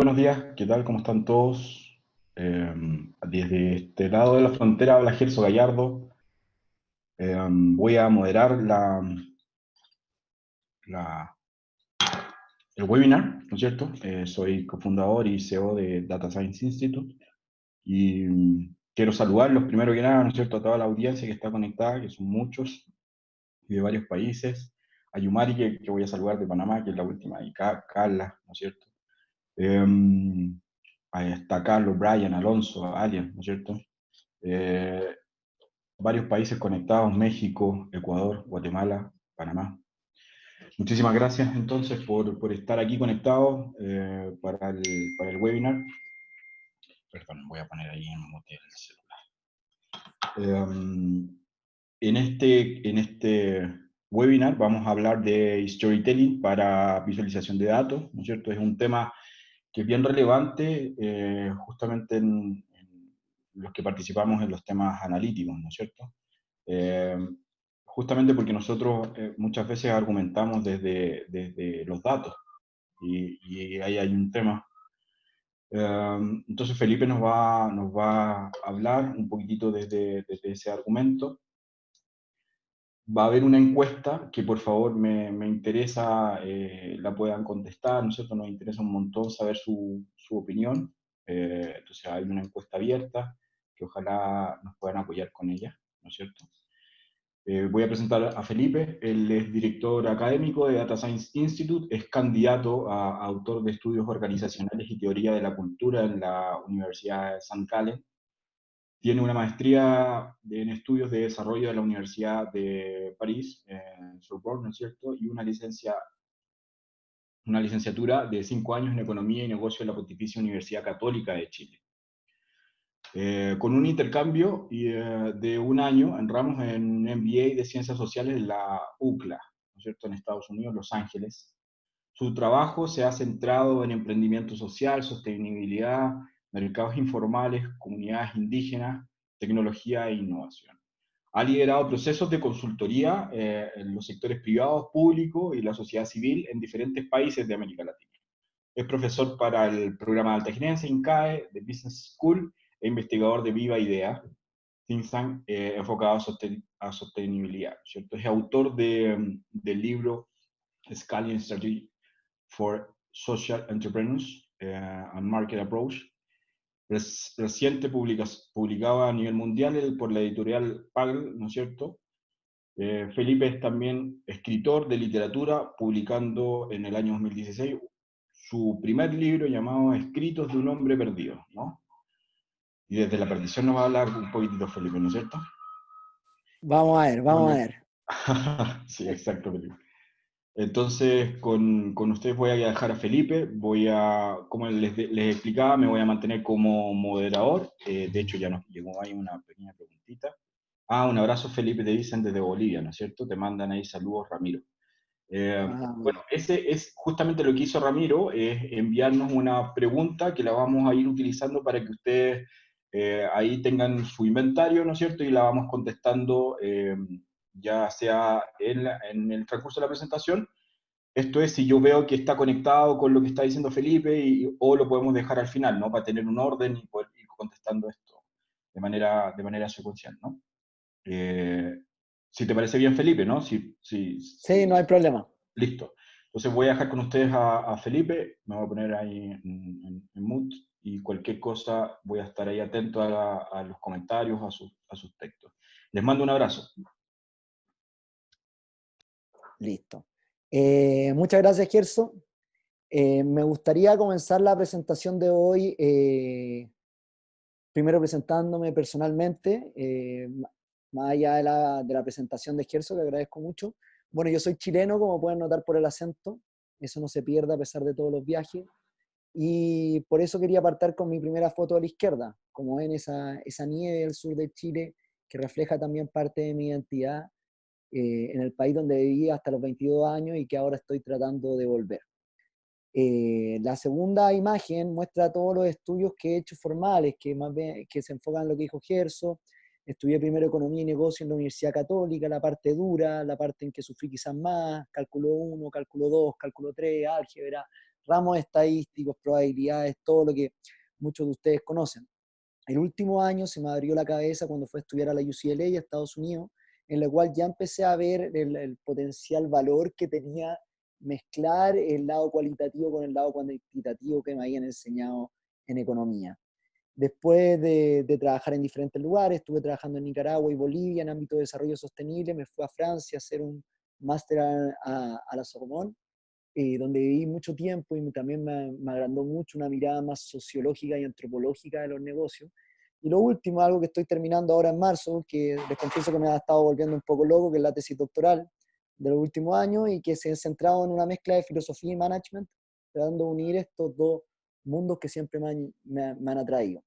buenos días, ¿qué tal? ¿Cómo están todos? Desde este lado de la frontera habla Gerso Gallardo. Voy a moderar la- el webinar, ¿no es cierto? Soy cofundador y CEO de Data Science Institute y quiero saludarlos primero que nada, ¿no es cierto?, a toda la audiencia que está conectada, que son muchos y de varios países. A Yumari, que voy a saludar de Panamá, que es la última, y Carla, ¿no es cierto? Ahí está Carlos, Brian, Alonso, Alien, ¿no es cierto? Eh, Varios países conectados, México, Ecuador, Guatemala, Panamá. Muchísimas gracias entonces por estar aquí conectados para el webinar. Perdón, voy a poner ahí en mute el celular. En este webinar vamos a hablar de storytelling para visualización de datos, ¿no es cierto? Es un tema que es bien relevante justamente en los que participamos en los temas analíticos, ¿no es cierto? Eh, Justamente porque nosotros muchas veces argumentamos desde los datos y ahí hay un tema. Entonces Felipe nos va a hablar un poquitito desde ese argumento. Va a haber una encuesta que por favor me interesa la puedan contestar, ¿no es cierto? Nos interesa un montón saber su opinión. Entonces hay una encuesta abierta que ojalá nos puedan apoyar con ella, ¿no es cierto? Voy a presentar a Felipe, él es director académico de Data Science Institute, es candidato a autor de estudios organizacionales y teoría de la cultura en la Universidad de San Gallen. Tiene una maestría en estudios de desarrollo de la Universidad de París, en Sorbonne, ¿no es cierto? Y una licenciatura de 5 años en Economía y Negocio en la Pontificia Universidad Católica de Chile. Con un intercambio de un año en ramos en un MBA de Ciencias Sociales en la UCLA, ¿no es cierto?, en Estados Unidos, Los Ángeles. Su trabajo se ha centrado en emprendimiento social, sostenibilidad, mercados informales, comunidades indígenas, tecnología e innovación. Ha liderado procesos de consultoría en los sectores privados, públicos y la sociedad civil en diferentes países de América Latina. Es profesor para el programa de alta gerencia INCAE, de Business School, e investigador de Viva Idea, think tank enfocado a sostenibilidad, ¿cierto? Es autor del libro Scaling Strategy for Social Entrepreneurs and Market Approach, reciente publicado a nivel mundial por la editorial Pagel, ¿no es cierto? Felipe es también escritor de literatura, publicando en el año 2016 su primer libro llamado Escritos de un hombre perdido, ¿no? Y desde la perdición nos va a hablar un poquitito Felipe, ¿no es cierto? Vamos a ver, vamos a Bueno, ver. sí, exacto, Felipe. Entonces, con ustedes voy a dejar a Felipe, como les explicaba, me voy a mantener como moderador. De hecho, ya nos llegó ahí una pequeña preguntita. Un abrazo, Felipe, te dicen desde Bolivia, ¿no es cierto? Te mandan ahí saludos, Ramiro. Bueno, Ah, ese es justamente lo que hizo Ramiro, es enviarnos una pregunta que la vamos a ir utilizando para que ustedes ahí tengan su inventario, ¿no es cierto? Y la vamos contestando ya sea en el transcurso de la presentación. Esto es si yo veo que está conectado con lo que está diciendo Felipe o lo podemos dejar al final, ¿no? Para tener un orden y poder ir contestando esto de manera secuencial, ¿no? Eh, si te parece bien, Felipe, ¿no? sí, no hay problema. Listo. Entonces voy a dejar con ustedes a Felipe, me voy a poner ahí en mute y cualquier cosa voy a estar ahí atento a los comentarios, a sus textos. Les mando un abrazo. Listo. Muchas gracias, Gerso. Me gustaría comenzar la presentación de hoy, primero presentándome personalmente, más allá de la presentación de Gerso, que agradezco mucho. Bueno, yo soy chileno, como pueden notar por el acento, eso no se pierde a pesar de todos los viajes. Y por eso quería partir con mi primera foto a la izquierda, como ven esa nieve del sur de Chile, que refleja también parte de mi identidad en el país donde viví hasta los 22 años y que ahora estoy tratando de volver. La segunda imagen muestra todos los estudios que he hecho formales, que más bien, que se enfocan en lo que dijo Gerso. Estudié primero Economía y Negocio en la Universidad Católica, la parte dura, la parte en que sufrí quizás más, cálculo 1, cálculo 2, cálculo 3, álgebra, ramos estadísticos, probabilidades, todo lo que muchos de ustedes conocen. El último año se me abrió la cabeza cuando fui a estudiar a la UCLA, a Estados Unidos, en la cual ya empecé a ver el potencial valor que tenía mezclar el lado cualitativo con el lado cuantitativo que me habían enseñado en economía. Después de trabajar en diferentes lugares, estuve trabajando en Nicaragua y Bolivia en ámbito de desarrollo sostenible, me fui a Francia a hacer un máster a la Sorbonne, donde viví mucho tiempo y también me agrandó mucho una mirada más sociológica y antropológica de los negocios. Y lo último, algo que estoy terminando ahora en marzo, que les confieso que me ha estado volviendo un poco loco, que es la tesis doctoral de los últimos años y que se ha centrado en una mezcla de filosofía y management, tratando de unir estos dos mundos que siempre me han atraído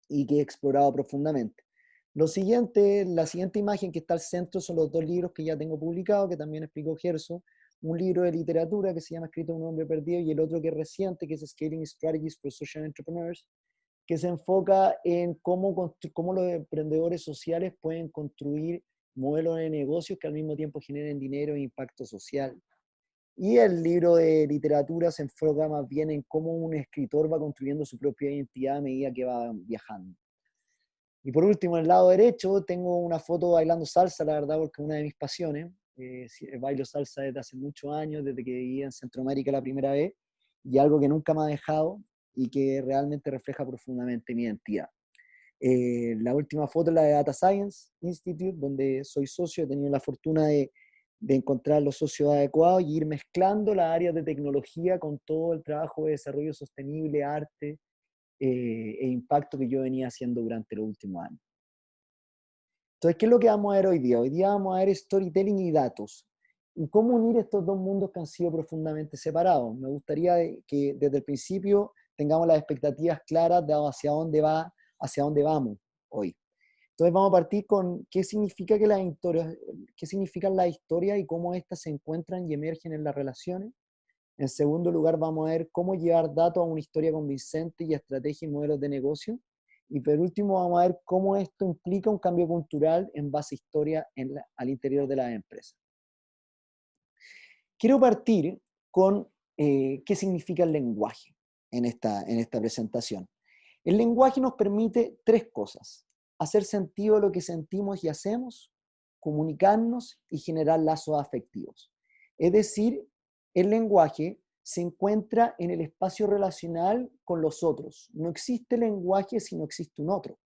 y que he explorado profundamente. La siguiente imagen que está al centro son los dos libros que ya tengo publicados, que también explicó Gerso, un libro de literatura que se llama Escrito un hombre perdido y el otro que es reciente, que es Scaling Strategies for Social Entrepreneurs, que se enfoca en cómo los emprendedores sociales pueden construir modelos de negocios que al mismo tiempo generen dinero e impacto social. Y el libro de literatura se enfoca más bien en cómo un escritor va construyendo su propia identidad a medida que va viajando. Y por último, en el lado derecho, tengo una foto bailando salsa, la verdad, porque es una de mis pasiones. Bailo salsa desde hace muchos años, desde que vivía en Centroamérica la primera vez, y algo que nunca me ha dejado y que realmente refleja profundamente mi identidad. La última foto es la de Data Science Institute, donde soy socio, he tenido la fortuna de encontrar los socios adecuados y ir mezclando las áreas de tecnología con todo el trabajo de desarrollo sostenible, arte e impacto que yo venía haciendo durante los últimos años. Entonces, ¿qué es lo que vamos a ver hoy día? Hoy día vamos a ver storytelling y datos. Y cómo unir estos dos mundos que han sido profundamente separados. Me gustaría que desde el principio tengamos las expectativas claras de hacia dónde vamos hoy. Entonces vamos a partir con qué significan las historias y cómo éstas se encuentran y emergen en las relaciones. En segundo lugar, vamos a ver cómo llevar datos a una historia convincente y estrategia y modelos de negocio. Y por último, vamos a ver cómo esto implica un cambio cultural en base a historia al interior de las empresas. Quiero partir con qué significa el lenguaje en esta presentación. El lenguaje nos permite tres cosas: hacer sentido de lo que sentimos y hacemos, comunicarnos y generar lazos afectivos. Es decir, el lenguaje se encuentra en el espacio relacional con los otros. No existe lenguaje si no existe un otro.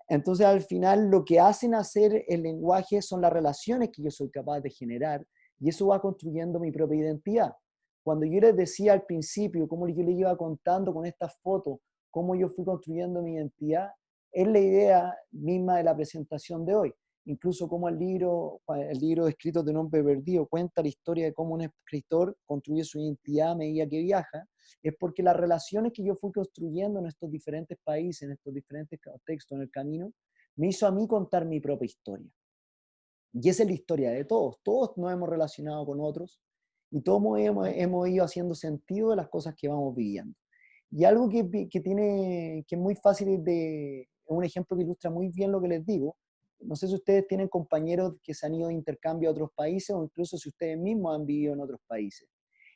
Entonces, al final, lo que hacen hacer el lenguaje son las relaciones que yo soy capaz de generar y eso va construyendo mi propia identidad. Cuando yo les decía al principio, cómo yo les iba contando con estas fotos, cómo yo fui construyendo mi identidad, es la idea misma de la presentación de hoy. Incluso como el libro Escrito de un hombre perdido cuenta la historia de cómo un escritor construye su identidad a medida que viaja, es porque las relaciones que yo fui construyendo en estos diferentes países, en estos diferentes contextos en el camino, me hizo a mí contar mi propia historia. Y esa es la historia de todos. Todos nos hemos relacionado con otros y todos hemos ido haciendo sentido de las cosas que vamos viviendo. Y algo que es muy fácil un ejemplo que ilustra muy bien lo que les digo. No sé si ustedes tienen compañeros que se han ido de intercambio a otros países o incluso si ustedes mismos han vivido en otros países.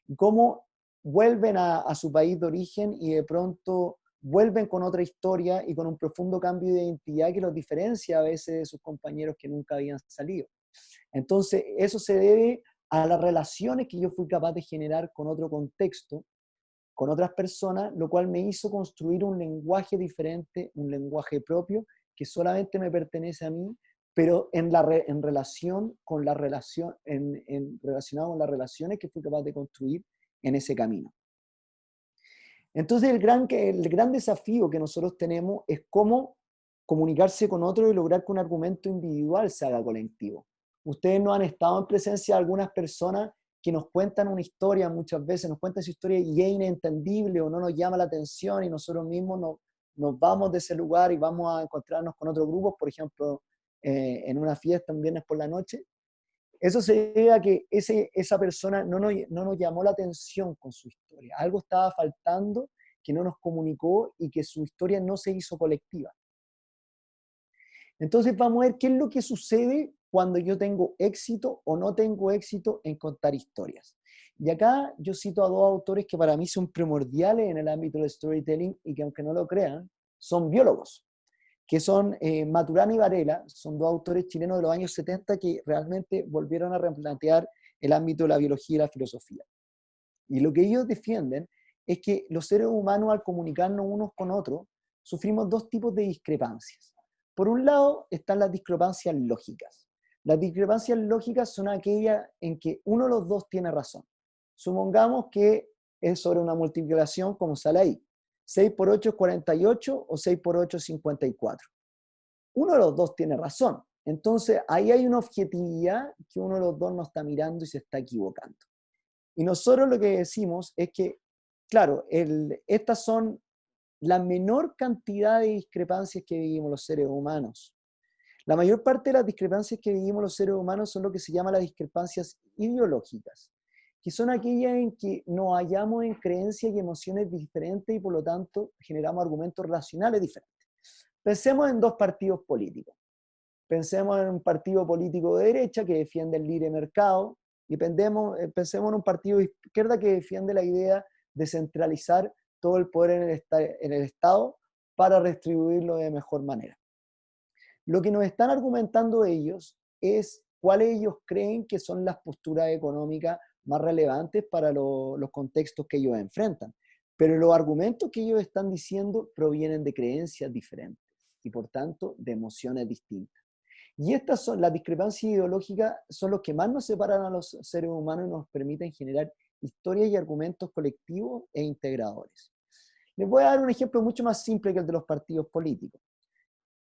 Y cómo vuelven a su país de origen y de pronto vuelven con otra historia y con un profundo cambio de identidad que los diferencia a veces de sus compañeros que nunca habían salido. Entonces, eso se debe a las relaciones que yo fui capaz de generar con otro contexto, con otras personas, lo cual me hizo construir un lenguaje diferente, un lenguaje propio, que solamente me pertenece a mí, pero relacionado con las relaciones que fui capaz de construir en ese camino. Entonces el gran desafío que nosotros tenemos es cómo comunicarse con otros y lograr que un argumento individual se haga colectivo. Ustedes no han estado en presencia de algunas personas que nos cuentan una historia, muchas veces nos cuentan su historia y es inentendible o no nos llama la atención y nosotros mismos nos vamos de ese lugar y vamos a encontrarnos con otros grupos, por ejemplo, en una fiesta un viernes por la noche. Eso se debe a que esa persona no nos llamó la atención con su historia. Algo estaba faltando que no nos comunicó y que su historia no se hizo colectiva. Entonces vamos a ver qué es lo que sucede cuando yo tengo éxito o no tengo éxito en contar historias. Y acá yo cito a dos autores que para mí son primordiales en el ámbito del storytelling y que aunque no lo crean, son biólogos, que son Maturana y Varela, son dos autores chilenos de los años 70 que realmente volvieron a replantear el ámbito de la biología y la filosofía. Y lo que ellos defienden es que los seres humanos al comunicarnos unos con otros sufrimos dos tipos de discrepancias. Por un lado están las discrepancias lógicas. Las discrepancias lógicas son aquellas en que uno de los dos tiene razón. Supongamos que es sobre una multiplicación como sale ahí. 6 por 8 es 48 o 6 por 8 es 54. Uno de los dos tiene razón. Entonces ahí hay una objetividad que uno de los dos no está mirando y se está equivocando. Y nosotros lo que decimos es que, claro, estas son la menor cantidad de discrepancias que vivimos los seres humanos. La mayor parte de las discrepancias que vivimos los seres humanos son lo que se llama las discrepancias ideológicas, que son aquellas en que nos hallamos en creencias y emociones diferentes y por lo tanto generamos argumentos racionales diferentes. Pensemos en dos partidos políticos. Pensemos en un partido político de derecha que defiende el libre mercado y pensemos en un partido de izquierda que defiende la idea de centralizar todo el poder en el Estado para redistribuirlo de mejor manera. Lo que nos están argumentando ellos es cuáles ellos creen que son las posturas económicas más relevantes para los contextos que ellos enfrentan. Pero los argumentos que ellos están diciendo provienen de creencias diferentes y por tanto de emociones distintas. Y estas son las discrepancias ideológicas, son los que más nos separan a los seres humanos y nos permiten generar historias y argumentos colectivos e integradores. Les voy a dar un ejemplo mucho más simple que el de los partidos políticos.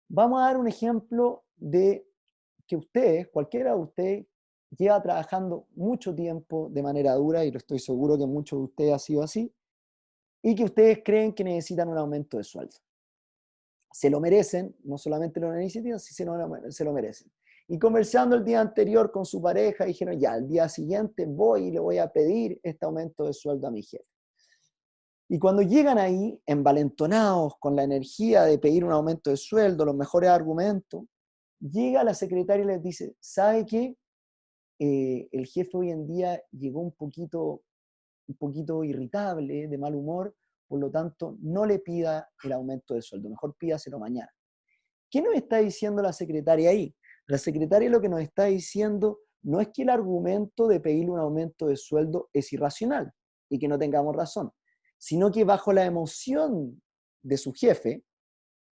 Vamos a dar un ejemplo de que ustedes, cualquiera de ustedes, lleva trabajando mucho tiempo de manera dura, y lo estoy seguro que muchos de ustedes ha sido así, y que ustedes creen que necesitan un aumento de sueldo. Se lo merecen, no solamente lo necesitan, sino se lo merecen. Y conversando el día anterior con su pareja, dijeron, ya, el día siguiente voy y le voy a pedir este aumento de sueldo a mi jefe. Y cuando llegan ahí, envalentonados, con la energía de pedir un aumento de sueldo, los mejores argumentos, llega la secretaria y les dice, ¿sabe qué? El jefe hoy en día llegó un poquito irritable, de mal humor, por lo tanto, no le pida el aumento de sueldo, mejor pídaselo mañana. ¿Qué nos está diciendo la secretaria ahí? La secretaria lo que nos está diciendo no es que el argumento de pedirle un aumento de sueldo es irracional y que no tengamos razón, sino que bajo la emoción de su jefe,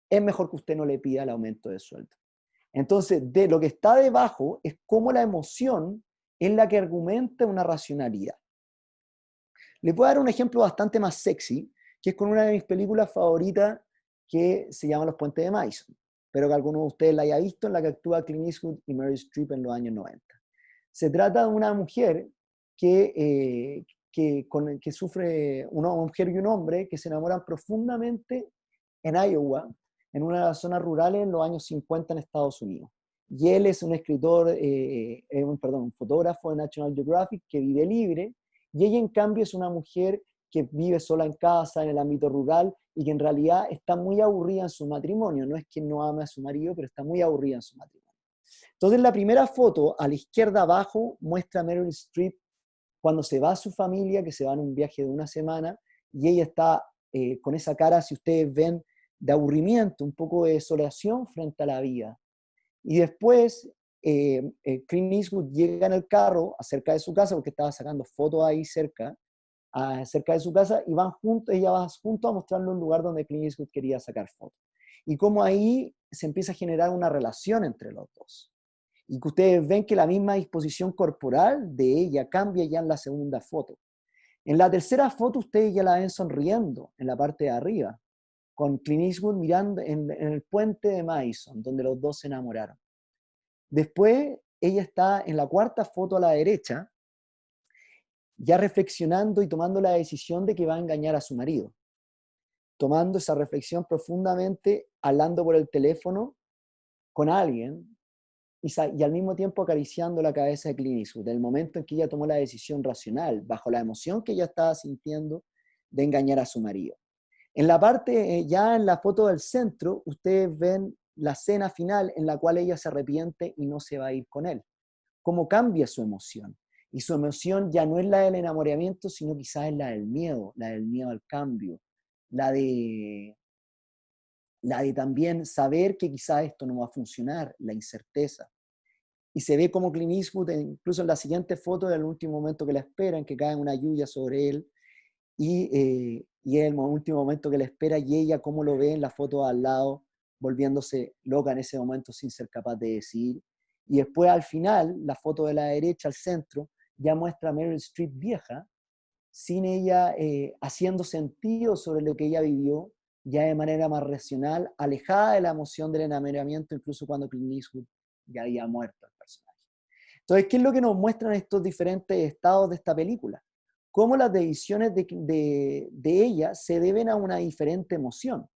es mejor que usted no le pida el aumento de sueldo. Entonces, de lo que está debajo es cómo la emoción es la que argumenta una racionalidad. Les voy a dar un ejemplo bastante más sexy, que es con una de mis películas favoritas que se llama Los Puentes de Madison, pero que algunos de ustedes la haya visto, en la que actúa Clint Eastwood y Meryl Streep en los años 90. Se trata de una mujer que sufre, una mujer y un hombre que se enamoran profundamente en Iowa, en una de las zonas rurales en los años 50 en Estados Unidos. Y él es un escritor, un fotógrafo de National Geographic que vive libre, y ella en cambio es una mujer que vive sola en casa, en el ámbito rural, y que en realidad está muy aburrida en su matrimonio. No es que no ama a su marido, pero está muy aburrida en su matrimonio. Entonces la primera foto, a la izquierda abajo, muestra a Meryl Streep cuando se va a su familia, que se va en un viaje de una semana, y ella está con esa cara, si ustedes ven, de aburrimiento, un poco de desolación frente a la vida. Y después Clint Eastwood llega en el carro cerca de su casa, porque estaba sacando fotos ahí cerca de su casa, y van juntos, ella va junto a mostrarle un lugar donde Clint Eastwood quería sacar fotos. Y como ahí se empieza a generar una relación entre los dos. Y que ustedes ven que la misma disposición corporal de ella cambia ya en la segunda foto. En la tercera foto ustedes ya la ven sonriendo en la parte de arriba, con Clint Eastwood mirando en el puente de Madison, donde los dos se enamoraron. Después, ella está en la cuarta foto a la derecha, ya reflexionando y tomando la decisión de que va a engañar a su marido. Tomando esa reflexión profundamente, hablando por el teléfono con alguien y al mismo tiempo acariciando la cabeza de Clint Eastwood, del momento en que ella tomó la decisión racional, bajo la emoción que ella estaba sintiendo de engañar a su marido. En la parte, ya en la foto del centro, ustedes ven la escena final en la cual ella se arrepiente y no se va a ir con él. Cómo cambia su emoción. Y su emoción ya no es la del enamoramiento, sino quizás es la del miedo al cambio, la de, la de también saber que quizás esto no va a funcionar, la incerteza. Y se ve como Clint Eastwood, incluso en la siguiente foto, del último momento que la espera, en que cae una lluvia sobre él, y es el último momento que la espera, y ella cómo lo ve en la foto al lado, volviéndose loca en ese momento sin ser capaz de decidir. Y después al final, la foto de la derecha al centro, ya muestra a Meryl Streep vieja, sin ella haciendo sentido sobre lo que ella vivió, ya de manera más racional, alejada de la emoción del enamoramiento, incluso cuando Clint Eastwood ya había muerto el personaje. Entonces, ¿qué es lo que nos muestran estos diferentes estados de esta película? Cómo las decisiones de ella se deben a una diferente emoción.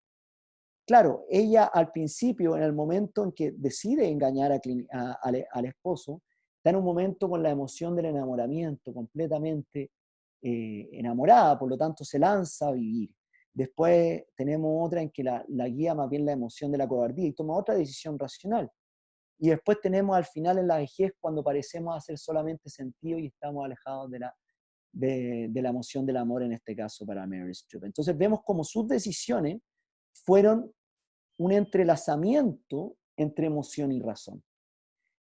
Claro, ella al principio, en el momento en que decide engañar al esposo, está en un momento con la emoción del enamoramiento, completamente enamorada, por lo tanto se lanza a vivir. Después tenemos otra en que la guía más bien la emoción de la cobardía y toma otra decisión racional. Y después tenemos al final en la vejez cuando parecemos hacer solamente sentido y estamos alejados de la emoción del amor, en este caso para Meryl Streep. Entonces vemos como sus decisiones fueron un entrelazamiento entre emoción y razón.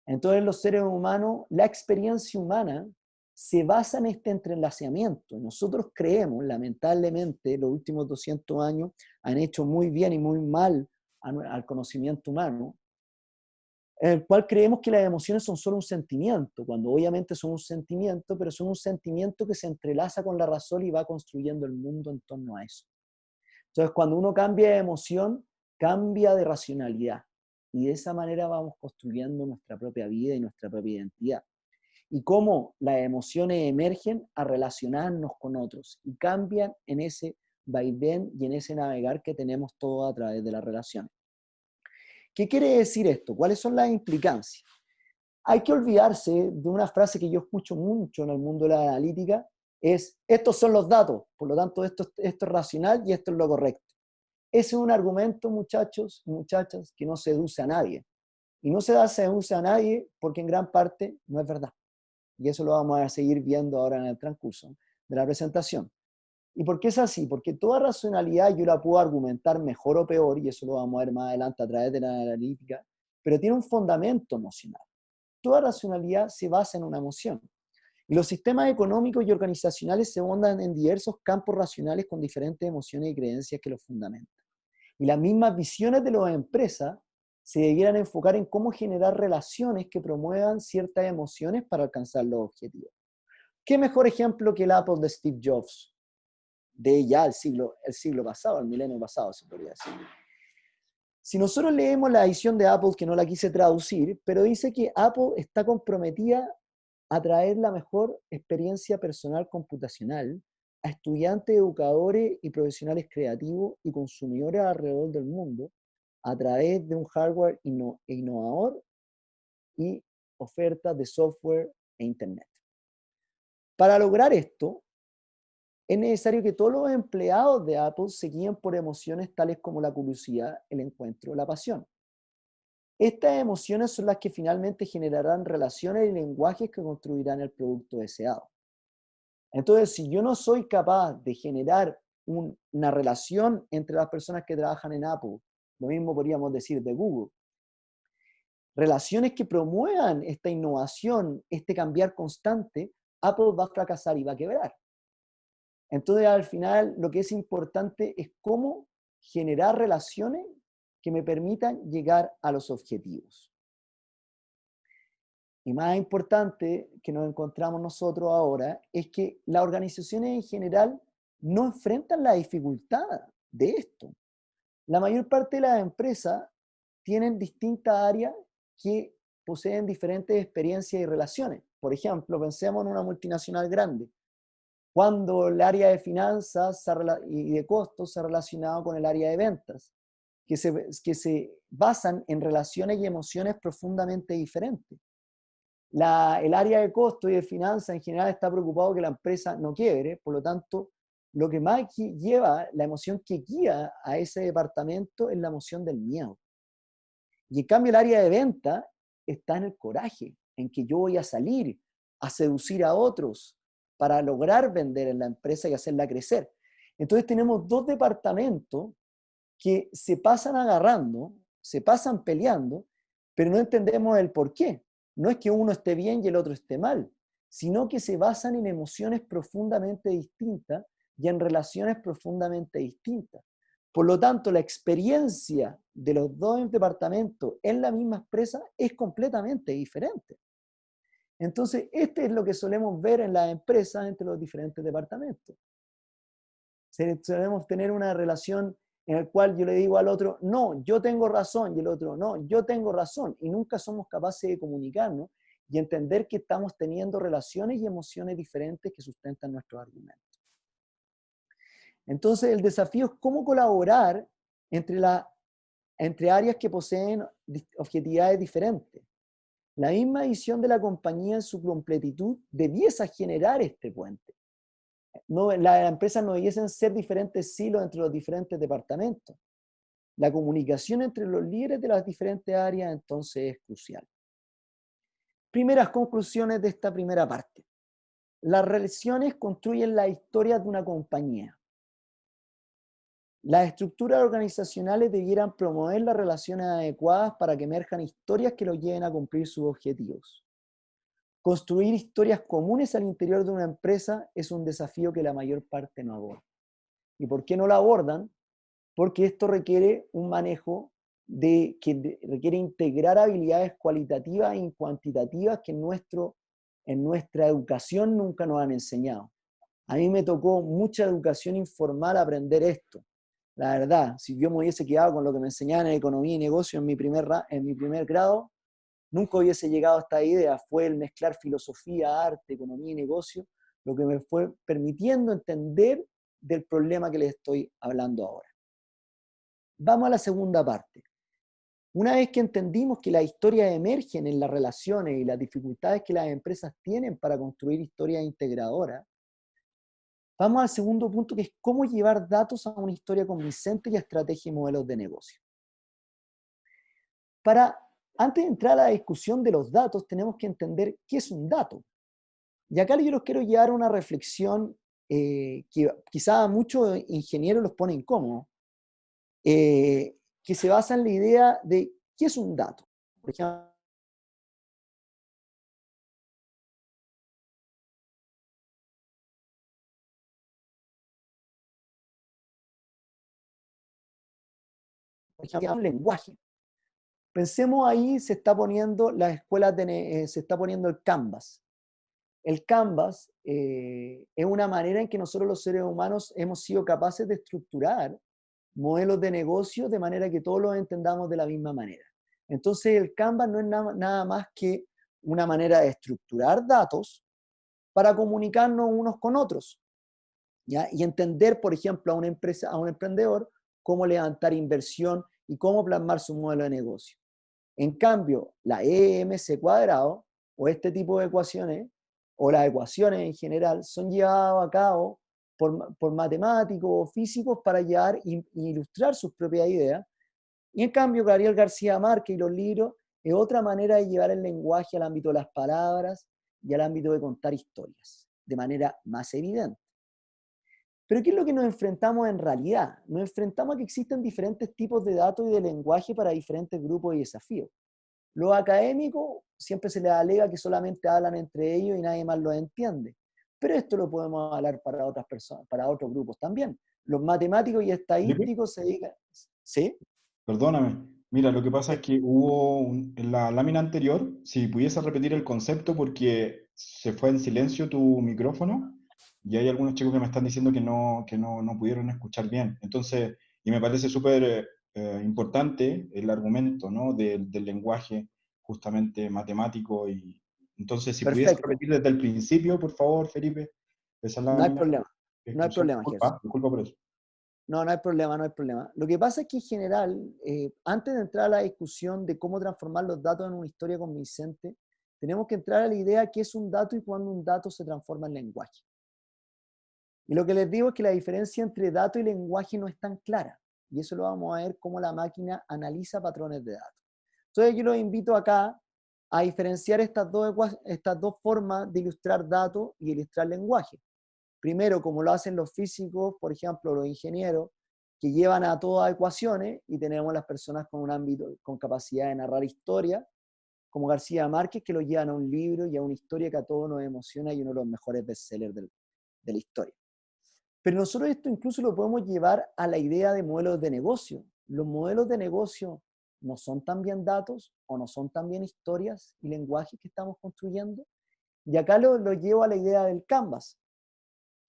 Entonces los seres humanos, la experiencia humana se basa en este entrelazamiento. Nosotros creemos, lamentablemente, los últimos 200 años han hecho muy bien y muy mal al conocimiento humano, en el cual creemos que las emociones son solo un sentimiento, cuando obviamente son un sentimiento, pero son un sentimiento que se entrelaza con la razón y va construyendo el mundo en torno a eso. Entonces, cuando uno cambia de emoción, cambia de racionalidad. Y de esa manera vamos construyendo nuestra propia vida y nuestra propia identidad. Y cómo las emociones emergen a relacionarnos con otros y cambian en ese vaivén y en ese navegar que tenemos todo a través de las relaciones. ¿Qué quiere decir esto? ¿Cuáles son las implicancias? Hay que olvidarse de una frase que yo escucho mucho en el mundo de la analítica, es, estos son los datos, por lo tanto esto es racional y esto es lo correcto. Ese es un argumento, muchachos y muchachas, que no seduce a nadie. Y no seduce a nadie porque en gran parte no es verdad. Y eso lo vamos a seguir viendo ahora en el transcurso de la presentación. ¿Y por qué es así? Porque toda racionalidad yo la puedo argumentar mejor o peor, y eso lo vamos a ver más adelante a través de la analítica, pero tiene un fundamento emocional. Toda racionalidad se basa en una emoción. Y los sistemas económicos y organizacionales se fondan en diversos campos racionales con diferentes emociones y creencias que los fundamentan. Y las mismas visiones de las empresas se debieran enfocar en cómo generar relaciones que promuevan ciertas emociones para alcanzar los objetivos. ¿Qué mejor ejemplo que el Apple de Steve Jobs? De ya el siglo pasado, el milenio pasado, se podría decir. Si nosotros leemos la edición de Apple, que no la quise traducir, pero dice que Apple está comprometida a traer la mejor experiencia personal computacional a estudiantes, educadores y profesionales creativos y consumidores alrededor del mundo a través de un hardware innovador y ofertas de software e Internet. Para lograr esto, es necesario que todos los empleados de Apple se guíen por emociones tales como la curiosidad, el encuentro, la pasión. Estas emociones son las que finalmente generarán relaciones y lenguajes que construirán el producto deseado. Entonces, si yo no soy capaz de generar una relación entre las personas que trabajan en Apple, lo mismo podríamos decir de Google, relaciones que promuevan esta innovación, este cambiar constante, Apple va a fracasar y va a quebrar. Entonces, al final, lo que es importante es cómo generar relaciones que me permitan llegar a los objetivos. Y más importante que nos encontramos nosotros ahora es que las organizaciones en general no enfrentan la dificultad de esto. La mayor parte de las empresas tienen distintas áreas que poseen diferentes experiencias y relaciones. Por ejemplo, pensemos en una multinacional grande. Cuando el área de finanzas y de costos se ha relacionado con el área de ventas, que se basan en relaciones y emociones profundamente diferentes. El área de costo y de finanzas en general está preocupado que la empresa no quiebre, por lo tanto, lo que más lleva, la emoción que guía a ese departamento es la emoción del miedo. Y en cambio el área de venta está en el coraje, en que yo voy a salir, a seducir a otros para lograr vender en la empresa y hacerla crecer. Entonces tenemos dos departamentos que se pasan agarrando, se pasan peleando, pero no entendemos el por qué. No es que uno esté bien y el otro esté mal, sino que se basan en emociones profundamente distintas y en relaciones profundamente distintas. Por lo tanto, la experiencia de los dos departamentos en la misma empresa es completamente diferente. Entonces, este es lo que solemos ver en las empresas entre los diferentes departamentos. Solemos tener una relación en la cual yo le digo al otro, no, yo tengo razón, y el otro, no, yo tengo razón, y nunca somos capaces de comunicarnos y entender que estamos teniendo relaciones y emociones diferentes que sustentan nuestros argumentos. Entonces, el desafío es cómo colaborar entre áreas que poseen objetividades diferentes. La misma visión de la compañía en su completitud debiese generar este puente. No, las empresas no debiesen ser diferentes silos entre los diferentes departamentos. La comunicación entre los líderes de las diferentes áreas entonces es crucial. Primeras conclusiones de esta primera parte. Las relaciones construyen la historia de una compañía. Las estructuras organizacionales debieran promover las relaciones adecuadas para que emerjan historias que los lleven a cumplir sus objetivos. Construir historias comunes al interior de una empresa es un desafío que la mayor parte no aborda. ¿Y por qué no lo abordan? Porque esto requiere un manejo que requiere integrar habilidades cualitativas y cuantitativas que en nuestra educación nunca nos han enseñado. A mí me tocó mucha educación informal aprender esto. La verdad, si yo me hubiese quedado con lo que me enseñaban en economía y negocio en mi primer grado, nunca hubiese llegado a esta idea. Fue el mezclar filosofía, arte, economía y negocio, lo que me fue permitiendo entender del problema que les estoy hablando ahora. Vamos a la segunda parte. Una vez que entendimos que las historias emergen en las relaciones y las dificultades que las empresas tienen para construir historias integradoras, vamos al segundo punto, que es cómo llevar datos a una historia convincente y a estrategia y modelos de negocio. Antes de entrar a la discusión de los datos, tenemos que entender qué es un dato. Y acá yo los quiero llevar a una reflexión que quizá a muchos ingenieros los pone incómodos, que se basa en la idea de qué es un dato. Por ejemplo, un lenguaje. Pensemos ahí, se está poniendo las escuelas se está poniendo el Canvas. El Canvas es una manera en que nosotros los seres humanos hemos sido capaces de estructurar modelos de negocio de manera que todos los entendamos de la misma manera. Entonces el Canvas no es nada más que una manera de estructurar datos para comunicarnos unos con otros, ¿ya? Y entender, por ejemplo, a una empresa, a un emprendedor, cómo levantar inversión y cómo plasmar su modelo de negocio. En cambio, la EMC cuadrado o este tipo de ecuaciones, o las ecuaciones en general, son llevadas a cabo por matemáticos o físicos para llevar e ilustrar sus propias ideas. Y en cambio, Gabriel García Márquez y los libros es otra manera de llevar el lenguaje al ámbito de las palabras y al ámbito de contar historias, de manera más evidente. Pero ¿qué es lo que nos enfrentamos en realidad? Nos enfrentamos a que existen diferentes tipos de datos y de lenguaje para diferentes grupos y desafíos. Los académicos siempre se les alega que solamente hablan entre ellos y nadie más los entiende. Pero esto lo podemos hablar para otras personas, para otros grupos también. Los matemáticos y Felipe, estadísticos se dedican... ¿Sí? perdóname. Mira, lo que pasa es que en la lámina anterior, si pudiese repetir el concepto porque se fue en silencio tu micrófono y hay algunos chicos que me están diciendo que no pudieron escuchar bien. Entonces, y me parece súper importante el argumento, ¿no? Del lenguaje justamente matemático. Y entonces, si pudiese Perfecto. repetir desde el principio, por favor, Felipe, esa No hay lámina problema. de No hay instrucción. problema, Gerson. Disculpa por eso. No, no hay problema, no hay problema. Lo que pasa es que en general, antes de entrar a la discusión de cómo transformar los datos en una historia convincente, tenemos que entrar a la idea de qué es un dato y cuándo un dato se transforma en lenguaje. Y lo que les digo es que la diferencia entre dato y lenguaje no es tan clara. Y eso lo vamos a ver cómo la máquina analiza patrones de datos. Entonces yo los invito acá a diferenciar estas dos formas de ilustrar datos y ilustrar lenguaje. Primero, como lo hacen los físicos, por ejemplo, los ingenieros, que llevan a todas ecuaciones, y tenemos las personas con un ámbito, con capacidad de narrar historia, como García Márquez, que lo llevan a un libro y a una historia que a todos nos emociona y uno de los mejores bestsellers de la historia. Pero nosotros esto incluso lo podemos llevar a la idea de modelos de negocio. Los modelos de negocio no son también datos o no son también historias y lenguajes que estamos construyendo. Y acá lo llevo a la idea del Canvas.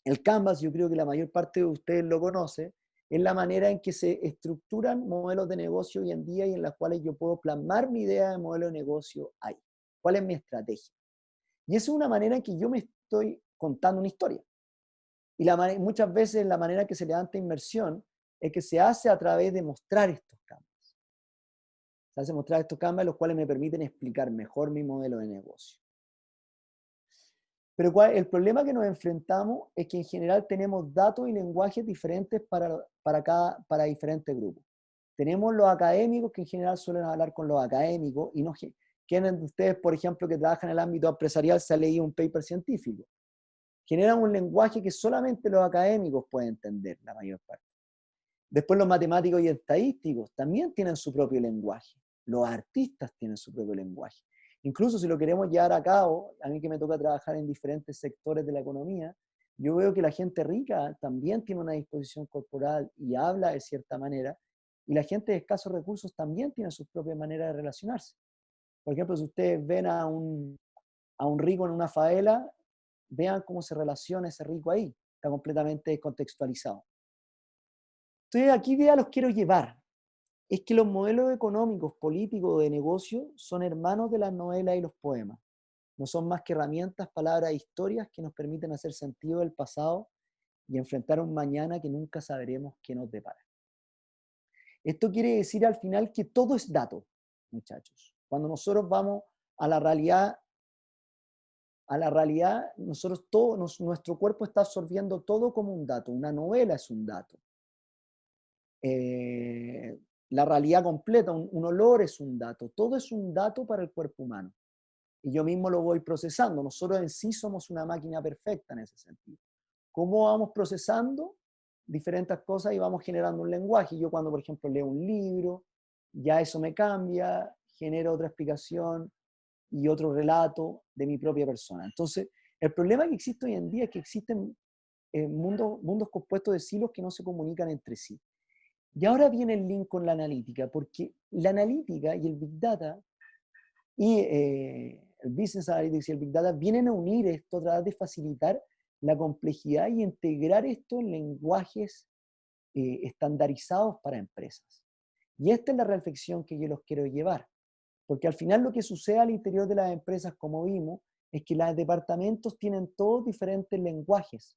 El Canvas, yo creo que la mayor parte de ustedes lo conoce, es la manera en que se estructuran modelos de negocio hoy en día y en las cuales yo puedo plasmar mi idea de modelo de negocio ahí. ¿Cuál es mi estrategia? Y esa es una manera en que yo me estoy contando una historia. Y muchas veces la manera que se levanta inversión es que se hace a través de mostrar estos Canvas. Se hace mostrar estos Canvas, los cuales me permiten explicar mejor mi modelo de negocio. Pero el problema que nos enfrentamos es que en general tenemos datos y lenguajes diferentes para diferentes grupos. Tenemos los académicos que en general suelen hablar con los académicos y no quieren de ustedes, por ejemplo, que trabajan en el ámbito empresarial, se ha leído un paper científico. Generan un lenguaje que solamente los académicos pueden entender, la mayor parte. Después los matemáticos y estadísticos también tienen su propio lenguaje. Los artistas tienen su propio lenguaje. Incluso si lo queremos llevar a cabo, a mí que me toca trabajar en diferentes sectores de la economía, yo veo que la gente rica también tiene una disposición corporal y habla de cierta manera, y la gente de escasos recursos también tiene su propia manera de relacionarse. Por ejemplo, si ustedes ven a un rico en una favela, vean cómo se relaciona ese rico ahí. Está completamente descontextualizado. Entonces, aquí ya los quiero llevar. Es que los modelos económicos, políticos, de negocio son hermanos de las novelas y los poemas. No son más que herramientas, palabras e historias que nos permiten hacer sentido del pasado y enfrentar un mañana que nunca sabremos qué nos depara. Esto quiere decir al final que todo es dato, muchachos. Cuando nosotros vamos a la realidad, nosotros nuestro cuerpo está absorbiendo todo como un dato. Una novela es un dato. La realidad completa, un olor es un dato. Todo es un dato para el cuerpo humano. Y yo mismo lo voy procesando. Nosotros en sí somos una máquina perfecta en ese sentido. ¿Cómo vamos procesando diferentes cosas y vamos generando un lenguaje? Yo cuando, por ejemplo, leo un libro, ya eso me cambia, genero otra explicación y otro relato de mi propia persona. Entonces, el problema que existe hoy en día es que existen mundos compuestos de silos que no se comunican entre sí. Y ahora viene el link con la analítica, porque la analítica y el Big Data y el Business Analytics y el Big Data vienen a unir esto, a tratar de facilitar la complejidad y integrar esto en lenguajes estandarizados para empresas. Y esta es la reflexión que yo los quiero llevar, porque al final lo que sucede al interior de las empresas, como vimos, es que los departamentos tienen todos diferentes lenguajes,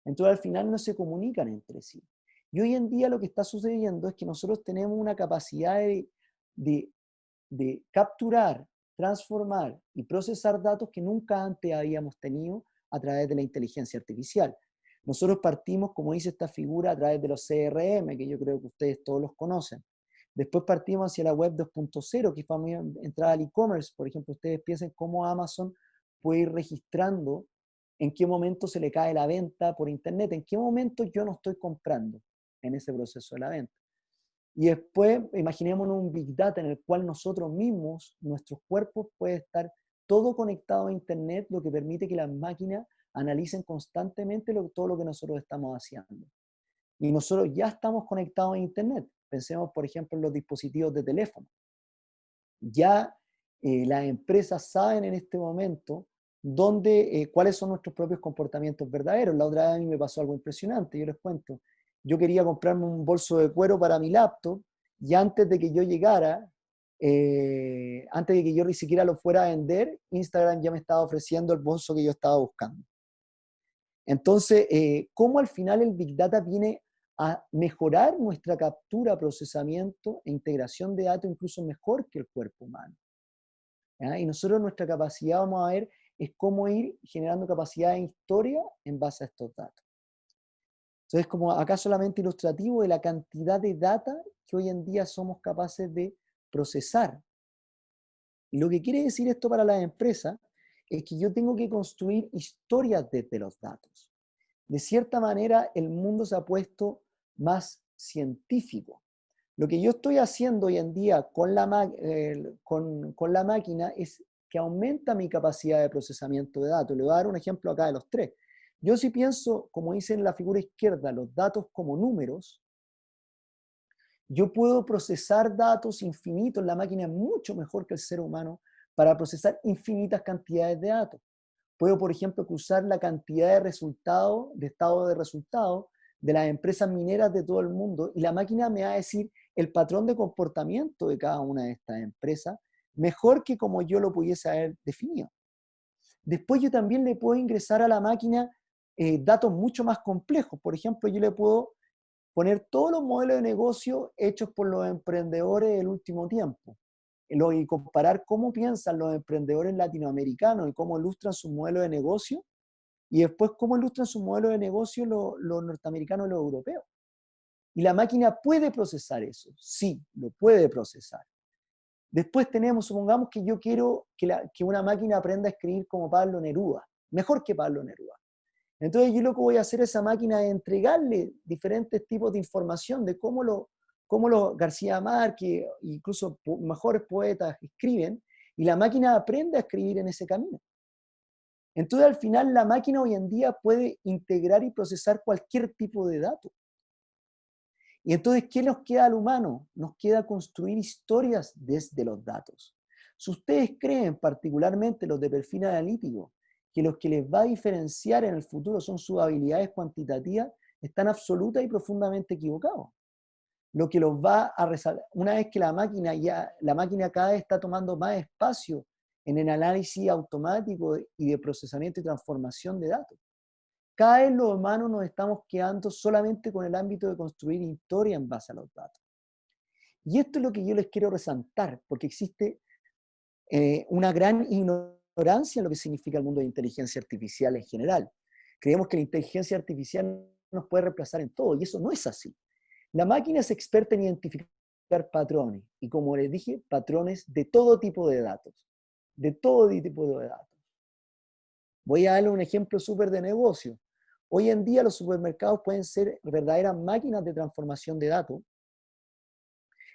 entonces al final no se comunican entre sí. Y hoy en día lo que está sucediendo es que nosotros tenemos una capacidad de capturar, transformar y procesar datos que nunca antes habíamos tenido a través de la inteligencia artificial. Nosotros partimos, como dice esta figura, a través de los CRM, que yo creo que ustedes todos los conocen. Después partimos hacia la web 2.0, que fue entrar al e-commerce. Por ejemplo, ustedes piensen cómo Amazon puede ir registrando en qué momento se le cae la venta por internet, en qué momento yo no estoy comprando en ese proceso de la venta. Y después, imaginémonos un Big Data en el cual nosotros mismos, nuestros cuerpos, puede estar todo conectado a internet, lo que permite que las máquinas analicen constantemente todo lo que nosotros estamos haciendo. Y nosotros ya estamos conectados a internet. Pensemos, por ejemplo, en los dispositivos de teléfono. Ya las empresas saben en este momento cuáles son nuestros propios comportamientos verdaderos. La otra vez a mí me pasó algo impresionante, yo les cuento. Yo quería comprarme un bolso de cuero para mi laptop y antes de que yo llegara, antes de que yo ni siquiera lo fuera a vender, Instagram ya me estaba ofreciendo el bolso que yo estaba buscando. Entonces, ¿cómo al final el Big Data viene a mejorar nuestra captura, procesamiento e integración de datos incluso mejor que el cuerpo humano? ¿Ya? Y nosotros nuestra capacidad, vamos a ver, es cómo ir generando capacidad de historia en base a estos datos. Entonces, como acá solamente ilustrativo de la cantidad de data que hoy en día somos capaces de procesar Y lo que quiere decir esto para las empresas es que yo tengo que construir historias desde los datos. De cierta manera, el mundo se ha puesto más científico. Lo que yo estoy haciendo hoy en día con la máquina es que aumenta mi capacidad de procesamiento de datos. Le voy a dar un ejemplo acá de los tres. Yo si pienso, como dice en la figura izquierda, los datos como números, yo puedo procesar datos infinitos. La máquina es mucho mejor que el ser humano para procesar infinitas cantidades de datos. Puedo, por ejemplo, cruzar la cantidad de resultados, de estado de resultados de las empresas mineras de todo el mundo y la máquina me va a decir el patrón de comportamiento de cada una de estas empresas mejor que como yo lo pudiese haber definido. Después yo también le puedo ingresar a la máquina datos mucho más complejos. Por ejemplo, yo le puedo poner todos los modelos de negocio hechos por los emprendedores del último tiempo y comparar cómo piensan los emprendedores latinoamericanos y cómo ilustran su modelo de negocio, y después cómo ilustran su modelo de negocio los norteamericanos y los europeos. Y la máquina puede procesar eso, sí, lo puede procesar. Después tenemos, supongamos que yo quiero que una máquina aprenda a escribir como Pablo Neruda, mejor que Pablo Neruda. Entonces yo lo que voy a hacer a esa máquina es entregarle diferentes tipos de información de cómo los García Márquez, incluso mejores poetas escriben, y la máquina aprende a escribir en ese camino. Entonces al final la máquina hoy en día puede integrar y procesar cualquier tipo de dato. Y entonces, ¿qué nos queda al humano? Nos queda construir historias desde los datos. Si ustedes creen, particularmente los de perfil analítico, que los que les va a diferenciar en el futuro son sus habilidades cuantitativas, están absoluta y profundamente equivocados. Lo que los va a resaltar, una vez que la máquina cada vez está tomando más espacio en el análisis automático y de procesamiento y transformación de datos. Cada vez los humanos nos estamos quedando solamente con el ámbito de construir historia en base a los datos. Y esto es lo que yo les quiero resaltar, porque existe una gran ignorancia en lo que significa el mundo de inteligencia artificial en general. Creemos que la inteligencia artificial nos puede reemplazar en todo, y eso no es así. La máquina es experta en identificar patrones, y como les dije, patrones de todo tipo de datos. De todo tipo de datos. Voy a darle un ejemplo súper de negocio. Hoy en día los supermercados pueden ser verdaderas máquinas de transformación de datos,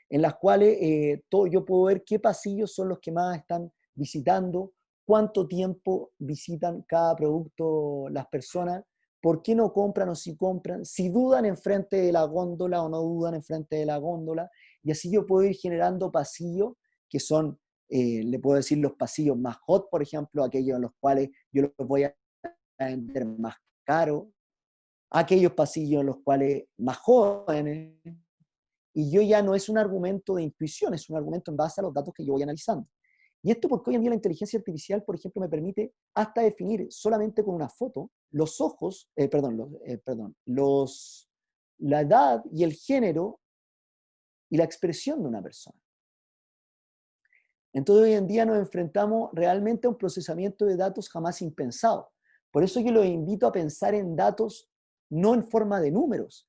en las cuales yo puedo ver qué pasillos son los que más están visitando, cuánto tiempo visitan cada producto las personas, por qué no compran o si compran, si dudan enfrente de la góndola o no dudan enfrente de la góndola, y así yo puedo ir generando pasillos que son, le puedo decir los pasillos más hot, por ejemplo, aquellos en los cuales yo los voy a vender más caro, aquellos pasillos en los cuales más jóvenes, y yo ya no es un argumento de intuición, es un argumento en base a los datos que yo voy analizando. Y esto porque hoy en día la inteligencia artificial, por ejemplo, me permite hasta definir solamente con una foto los ojos, la edad y el género y la expresión de una persona. Entonces hoy en día nos enfrentamos realmente a un procesamiento de datos jamás impensado. Por eso yo los invito a pensar en datos no en forma de números,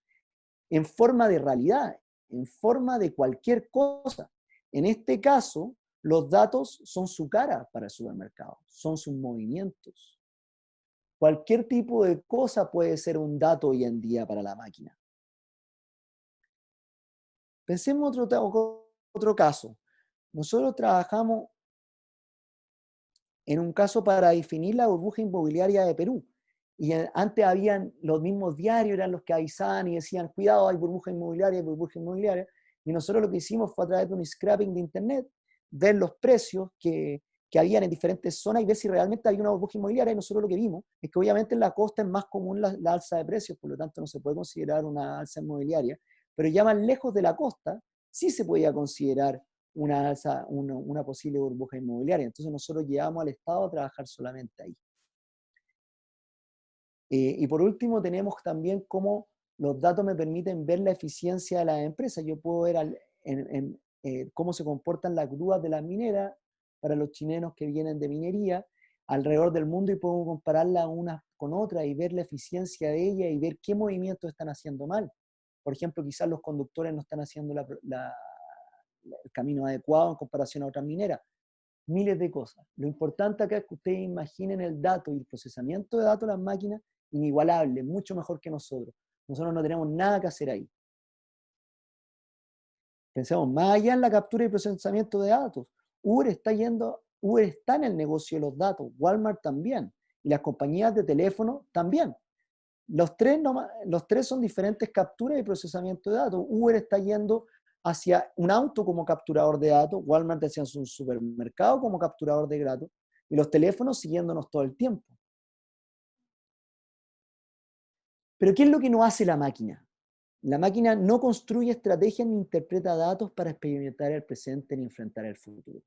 en forma de realidad, en forma de cualquier cosa. En este caso, los datos son su cara para el supermercado, son sus movimientos. Cualquier tipo de cosa puede ser un dato hoy en día para la máquina. Pensemos otro caso. Nosotros trabajamos en un caso para definir la burbuja inmobiliaria de Perú. Y antes habían los mismos diarios, eran los que avisaban y decían, cuidado, hay burbuja inmobiliaria, hay burbuja inmobiliaria. Y nosotros lo que hicimos fue a través de un scrapping de internet, ver los precios que habían en diferentes zonas y ver si realmente había una burbuja inmobiliaria. Y nosotros lo que vimos es que obviamente en la costa es más común la alza de precios, por lo tanto no se puede considerar una alza inmobiliaria, pero ya más lejos de la costa sí se podía considerar una posible burbuja inmobiliaria. Entonces nosotros llevamos al Estado a trabajar solamente ahí. Y por último tenemos también cómo los datos me permiten ver la eficiencia de las empresas. Yo puedo ver cómo se comportan las grúas de las mineras para los chilenos que vienen de minería alrededor del mundo y puedo compararlas unas con otras y ver la eficiencia de ellas y ver qué movimientos están haciendo mal. Por ejemplo, quizás los conductores no están haciendo el camino adecuado en comparación a otras mineras. miles de cosas. Lo importante acá es que ustedes imaginen el dato y el procesamiento de datos de las máquinas inigualable, mucho mejor que nosotros. Nosotros no tenemos nada que hacer ahí. Pensemos más allá en la captura y procesamiento de datos. Uber está en el negocio de los datos, Walmart también, y las compañías de teléfono también. Los tres son diferentes capturas y procesamiento de datos. Uber está yendo hacia un auto como capturador de datos, Walmart hacia un supermercado como capturador de datos, y los teléfonos siguiéndonos todo el tiempo. Pero ¿qué es lo que no hace la máquina? La máquina no construye estrategias ni interpreta datos para experimentar el presente ni enfrentar el futuro.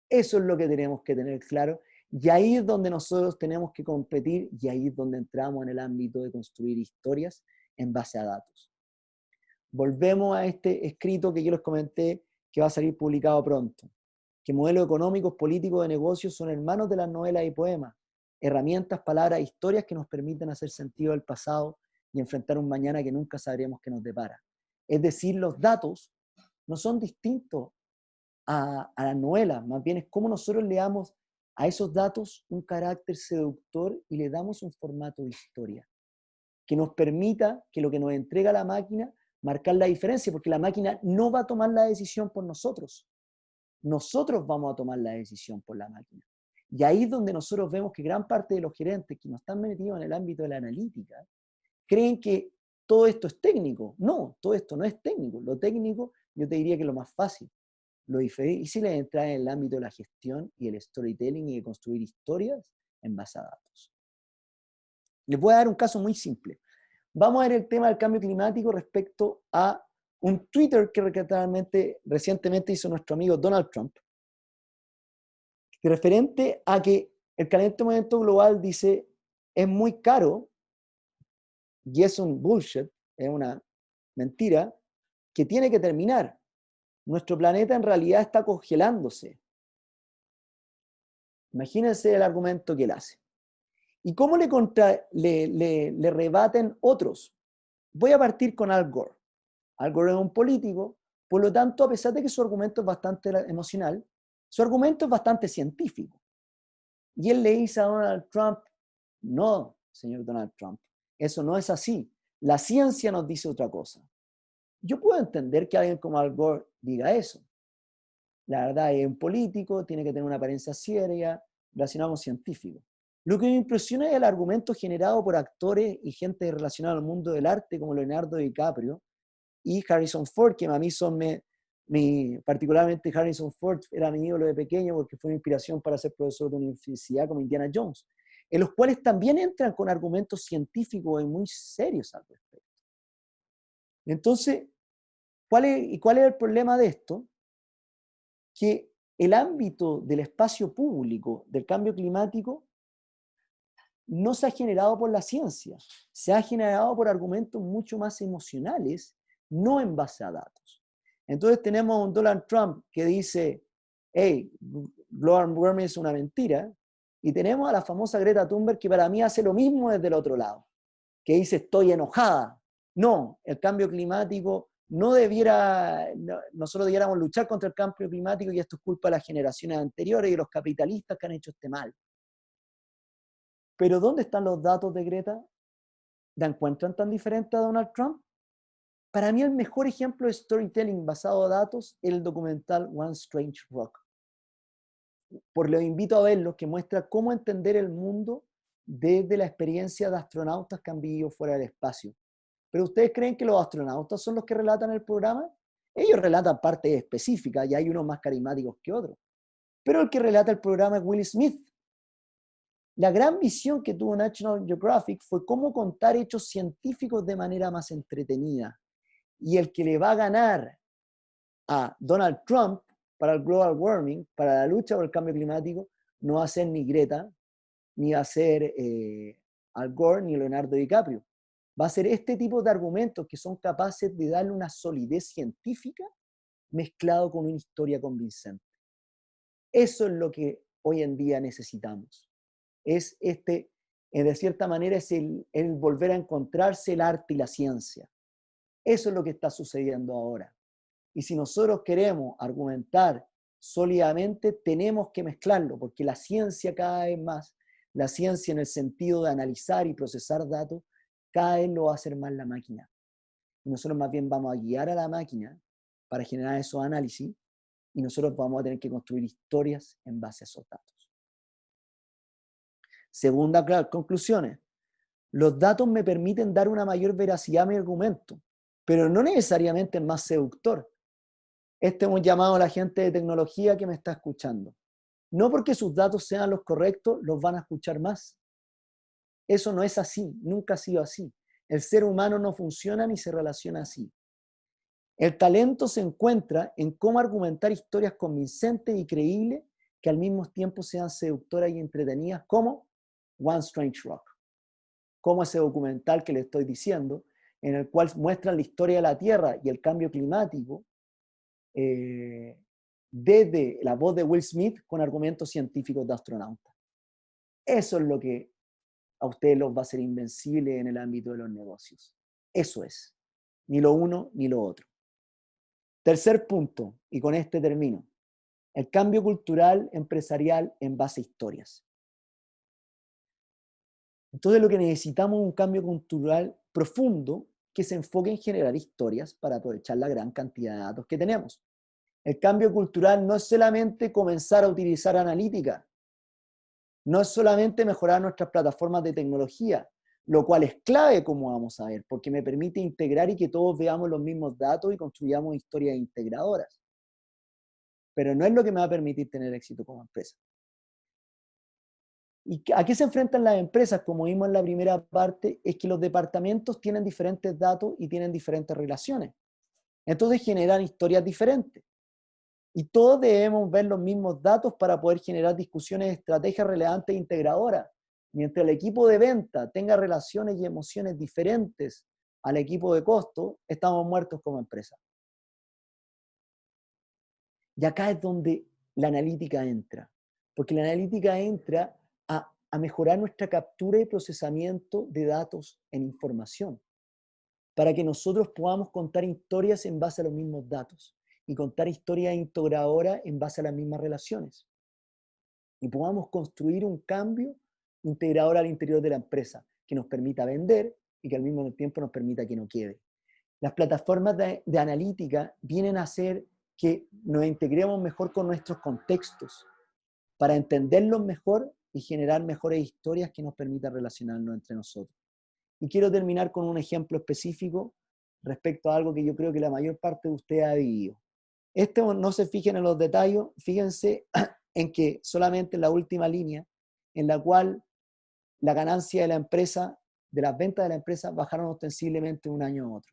Eso es lo que tenemos que tener claro. Y ahí es donde nosotros tenemos que competir y ahí es donde entramos en el ámbito de construir historias en base a datos. Volvemos a este escrito que yo les comenté que va a salir publicado pronto. Que modelos económicos, políticos, de negocios son hermanos de las novelas y poemas. Herramientas, palabras, historias que nos permiten hacer sentido del pasado y enfrentar un mañana que nunca sabremos que nos depara. Es decir, los datos no son distintos a las novelas, más bien es cómo nosotros le damos a esos datos un carácter seductor y le damos un formato de historia que nos permita que lo que nos entrega la máquina marcar la diferencia, porque la máquina no va a tomar la decisión por nosotros. Nosotros vamos a tomar la decisión por la máquina. Y ahí es donde nosotros vemos que gran parte de los gerentes que no están metidos en el ámbito de la analítica creen que todo esto es técnico. No, todo esto no es técnico. Lo técnico, yo te diría que es lo más fácil. Lo difícil es entrar en el ámbito de la gestión y el storytelling y de construir historias en base a datos. Les voy a dar un caso muy simple. Vamos a ver el tema del cambio climático respecto a un Twitter que recientemente hizo nuestro amigo Donald Trump, referente a que el calentamiento global dice es muy caro y es un bullshit, es una mentira, que tiene que terminar. Nuestro planeta en realidad está congelándose. Imagínense el argumento que él hace. ¿Y cómo le rebaten otros? Voy a partir con Al Gore. Al Gore es un político, por lo tanto, a pesar de que su argumento es bastante emocional, su argumento es bastante científico. Y él le dice a Donald Trump, no, señor Donald Trump, eso no es así. La ciencia nos dice otra cosa. Yo puedo entender que alguien como Al Gore diga eso. La verdad es un político, tiene que tener una apariencia seria, relacionado con científicos. Lo que me impresiona es el argumento generado por actores y gente relacionada al mundo del arte como Leonardo DiCaprio y Harrison Ford, que a mí son, particularmente Harrison Ford era mi ídolo de pequeño porque fue una inspiración para ser profesor de universidad como Indiana Jones, en los cuales también entran con argumentos científicos y muy serios al respecto. Entonces, ¿cuál es el problema de esto? Que el ámbito del espacio público del cambio climático no se ha generado por la ciencia, se ha generado por argumentos mucho más emocionales, no en base a datos. Entonces tenemos a un Donald Trump que dice, hey, global warming es una mentira, y tenemos a la famosa Greta Thunberg que para mí hace lo mismo desde el otro lado, que dice estoy enojada. No, el cambio climático nosotros debiéramos luchar contra el cambio climático y esto es culpa de las generaciones anteriores y de los capitalistas que han hecho este mal. Pero ¿dónde están los datos de Greta? ¿La encuentran tan diferente a Donald Trump? Para mí el mejor ejemplo de storytelling basado en datos es el documental One Strange Rock. Por lo invito a verlo, que muestra cómo entender el mundo desde la experiencia de astronautas que han vivido fuera del espacio. ¿Pero ustedes creen que los astronautas son los que relatan el programa? Ellos relatan partes específicas y hay unos más carismáticos que otros. Pero el que relata el programa es Will Smith. La gran visión que tuvo National Geographic fue cómo contar hechos científicos de manera más entretenida. Y el que le va a ganar a Donald Trump para el global warming, para la lucha por el cambio climático, no va a ser ni Greta, ni va a ser Al Gore, ni Leonardo DiCaprio. Va a ser este tipo de argumentos que son capaces de darle una solidez científica mezclado con una historia convincente. Eso es lo que hoy en día necesitamos. Es de cierta manera, es el volver a encontrarse el arte y la ciencia. Eso es lo que está sucediendo ahora. Y si nosotros queremos argumentar sólidamente, tenemos que mezclarlo, porque la ciencia cada vez más, la ciencia en el sentido de analizar y procesar datos, cada vez lo va a hacer más la máquina. Y nosotros más bien vamos a guiar a la máquina para generar esos análisis y nosotros vamos a tener que construir historias en base a esos datos. Segunda conclusión, los datos me permiten dar una mayor veracidad a mi argumento, pero no necesariamente es más seductor. Hemos llamado a la gente de tecnología que me está escuchando. No porque sus datos sean los correctos, los van a escuchar más. Eso no es así, nunca ha sido así. El ser humano no funciona ni se relaciona así. El talento se encuentra en cómo argumentar historias convincentes y creíbles que al mismo tiempo sean seductoras y entretenidas, como One Strange Rock, como ese documental que le estoy diciendo, en el cual muestran la historia de la Tierra y el cambio climático, desde la voz de Will Smith con argumentos científicos de astronautas. Eso es lo que a ustedes los va a hacer invencibles en el ámbito de los negocios. Eso es. Ni lo uno ni lo otro. Tercer punto, y con este termino. El cambio cultural empresarial en base a historias. Entonces lo que necesitamos es un cambio cultural profundo que se enfoque en generar historias para aprovechar la gran cantidad de datos que tenemos. El cambio cultural no es solamente comenzar a utilizar analítica, no es solamente mejorar nuestras plataformas de tecnología, lo cual es clave, como vamos a ver, porque me permite integrar y que todos veamos los mismos datos y construyamos historias integradoras. Pero no es lo que me va a permitir tener éxito como empresa. ¿Y a qué se enfrentan las empresas? Como vimos en la primera parte, es que los departamentos tienen diferentes datos y tienen diferentes relaciones. Entonces generan historias diferentes. Y todos debemos ver los mismos datos para poder generar discusiones de estrategias relevantes e integradoras. Mientras el equipo de venta tenga relaciones y emociones diferentes al equipo de costo, estamos muertos como empresa. Y acá es donde la analítica entra. Porque la analítica entra a mejorar nuestra captura y procesamiento de datos en información, para que nosotros podamos contar historias en base a los mismos datos y contar historias integradoras en base a las mismas relaciones. Y podamos construir un cambio integrador al interior de la empresa que nos permita vender y que al mismo tiempo nos permita que no quiebre. Las plataformas de analítica vienen a hacer que nos integremos mejor con nuestros contextos para entenderlos mejor y generar mejores historias que nos permitan relacionarnos entre nosotros. Y quiero terminar con un ejemplo específico respecto a algo que yo creo que la mayor parte de ustedes ha vivido. No se fijen en los detalles, fíjense en que solamente en la última línea, en la cual la ganancia de la empresa, de las ventas de la empresa, bajaron ostensiblemente de un año a otro.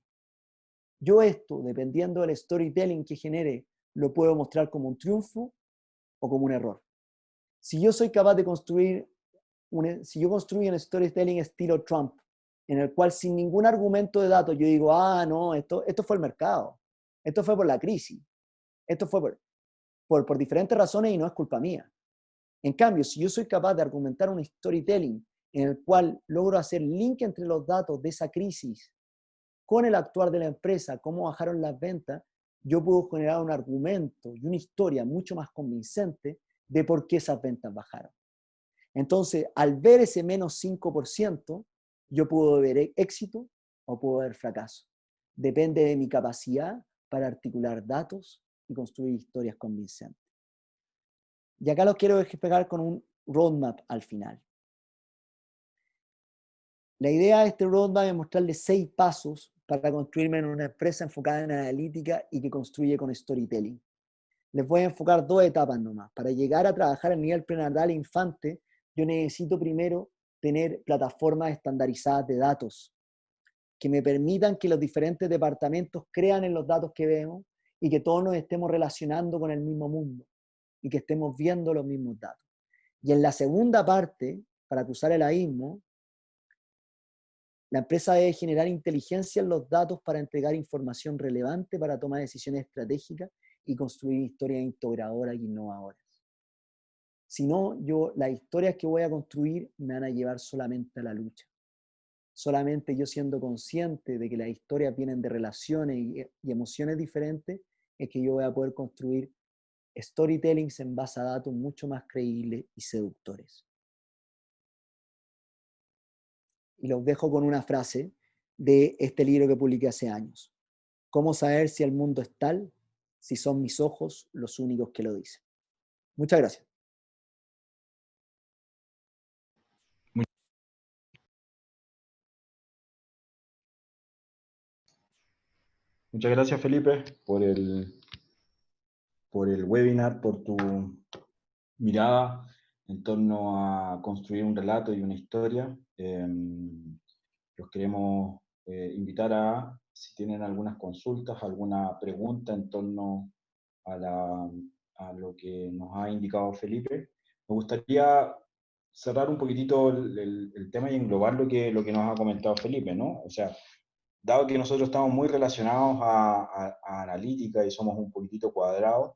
Yo esto, dependiendo del storytelling que genere, lo puedo mostrar como un triunfo o como un error. Si yo soy capaz de construir, si yo construyo un storytelling estilo Trump, en el cual sin ningún argumento de datos yo digo, no, esto fue el mercado, esto fue por la crisis, esto fue por diferentes razones y no es culpa mía. En cambio, si yo soy capaz de argumentar un storytelling en el cual logro hacer link entre los datos de esa crisis con el actuar de la empresa, cómo bajaron las ventas, yo puedo generar un argumento y una historia mucho más convincente de por qué esas ventas bajaron. Entonces, al ver ese menos 5%, yo puedo ver éxito o puedo ver fracaso. Depende de mi capacidad para articular datos y construir historias convincentes. Y acá los quiero explicar con un roadmap al final. La idea de este roadmap es mostrarles 6 pasos para construirme en una empresa enfocada en analítica y que construye con storytelling. Les voy a enfocar 2 etapas nomás. Para llegar a trabajar a nivel prenatal e infante, yo necesito primero tener plataformas estandarizadas de datos que me permitan que los diferentes departamentos crean en los datos que vemos y que todos nos estemos relacionando con el mismo mundo y que estemos viendo los mismos datos. Y en la segunda parte, para cruzar el abismo, la empresa debe generar inteligencia en los datos para entregar información relevante para tomar decisiones estratégicas y construir historias integradoras e innovadoras. Si no, las historias que voy a construir me van a llevar solamente a la lucha. Solamente yo siendo consciente de que las historias vienen de relaciones y emociones diferentes, es que yo voy a poder construir storytellings en base a datos mucho más creíbles y seductores. Y los dejo con una frase de este libro que publiqué hace años. ¿Cómo saber si el mundo es tal si son mis ojos los únicos que lo dicen? Muchas gracias. Muchas gracias, Felipe, por el webinar, por tu mirada en torno a construir un relato y una historia. Los queremos invitar a, si tienen algunas consultas, alguna pregunta en torno a lo que nos ha indicado Felipe. Me gustaría cerrar un poquitito el tema y englobar lo que nos ha comentado Felipe, ¿no? O sea, dado que nosotros estamos muy relacionados a analítica y somos un poquitito cuadrados,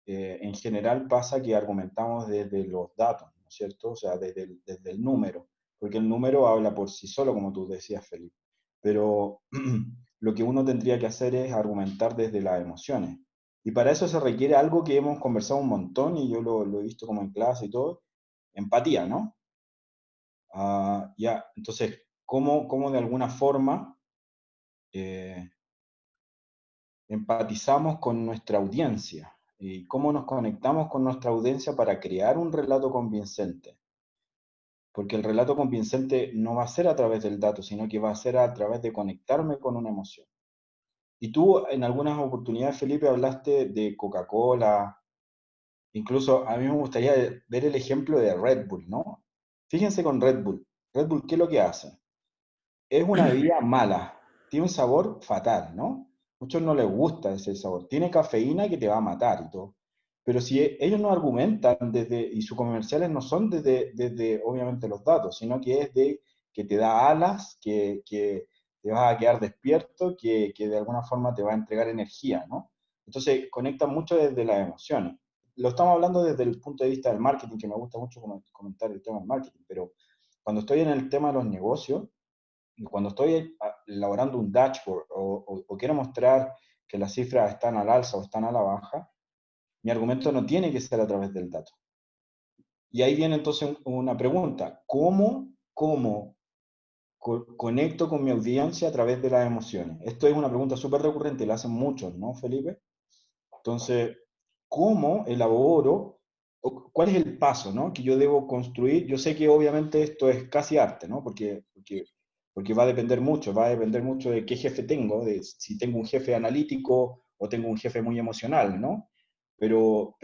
en general pasa que argumentamos desde los datos, ¿no es cierto? O sea, desde el número, porque el número habla por sí solo, como tú decías, Felipe. Pero lo que uno tendría que hacer es argumentar desde las emociones. Y para eso se requiere algo que hemos conversado un montón y yo lo he visto como en clase y todo, empatía, ¿no? Ya, entonces, ¿cómo de alguna forma eh, empatizamos con nuestra audiencia? ¿Y cómo nos conectamos con nuestra audiencia para crear un relato convincente? Porque el relato convincente no va a ser a través del dato, sino que va a ser a través de conectarme con una emoción. Y tú en algunas oportunidades, Felipe, hablaste de Coca-Cola, incluso a mí me gustaría ver el ejemplo de Red Bull, ¿no? Fíjense con Red Bull. Red Bull, ¿qué es lo que hace? Es una bebida mala, tiene un sabor fatal, ¿no? Muchos no les gusta ese sabor. Tiene cafeína que te va a matar y todo. Pero si ellos no argumentan desde, y sus comerciales no son desde obviamente los datos, sino que es de que te da alas, que te vas a quedar despierto, que de alguna forma te va a entregar energía, ¿no? Entonces conectan mucho desde las emociones. Lo estamos hablando desde el punto de vista del marketing, que me gusta mucho comentar el tema del marketing, pero cuando estoy en el tema de los negocios, y cuando estoy elaborando un dashboard o quiero mostrar que las cifras están al alza o están a la baja, mi argumento no tiene que ser a través del dato. Y ahí viene entonces una pregunta, ¿cómo conecto con mi audiencia a través de las emociones? Esto es una pregunta súper recurrente, la hacen muchos, ¿no, Felipe? Entonces, ¿cómo elaboro, cuál es el paso, ¿no?, que yo debo construir? Yo sé que obviamente esto es casi arte, ¿no? Porque va a depender mucho de qué jefe tengo, de si tengo un jefe analítico o tengo un jefe muy emocional, ¿no? Pero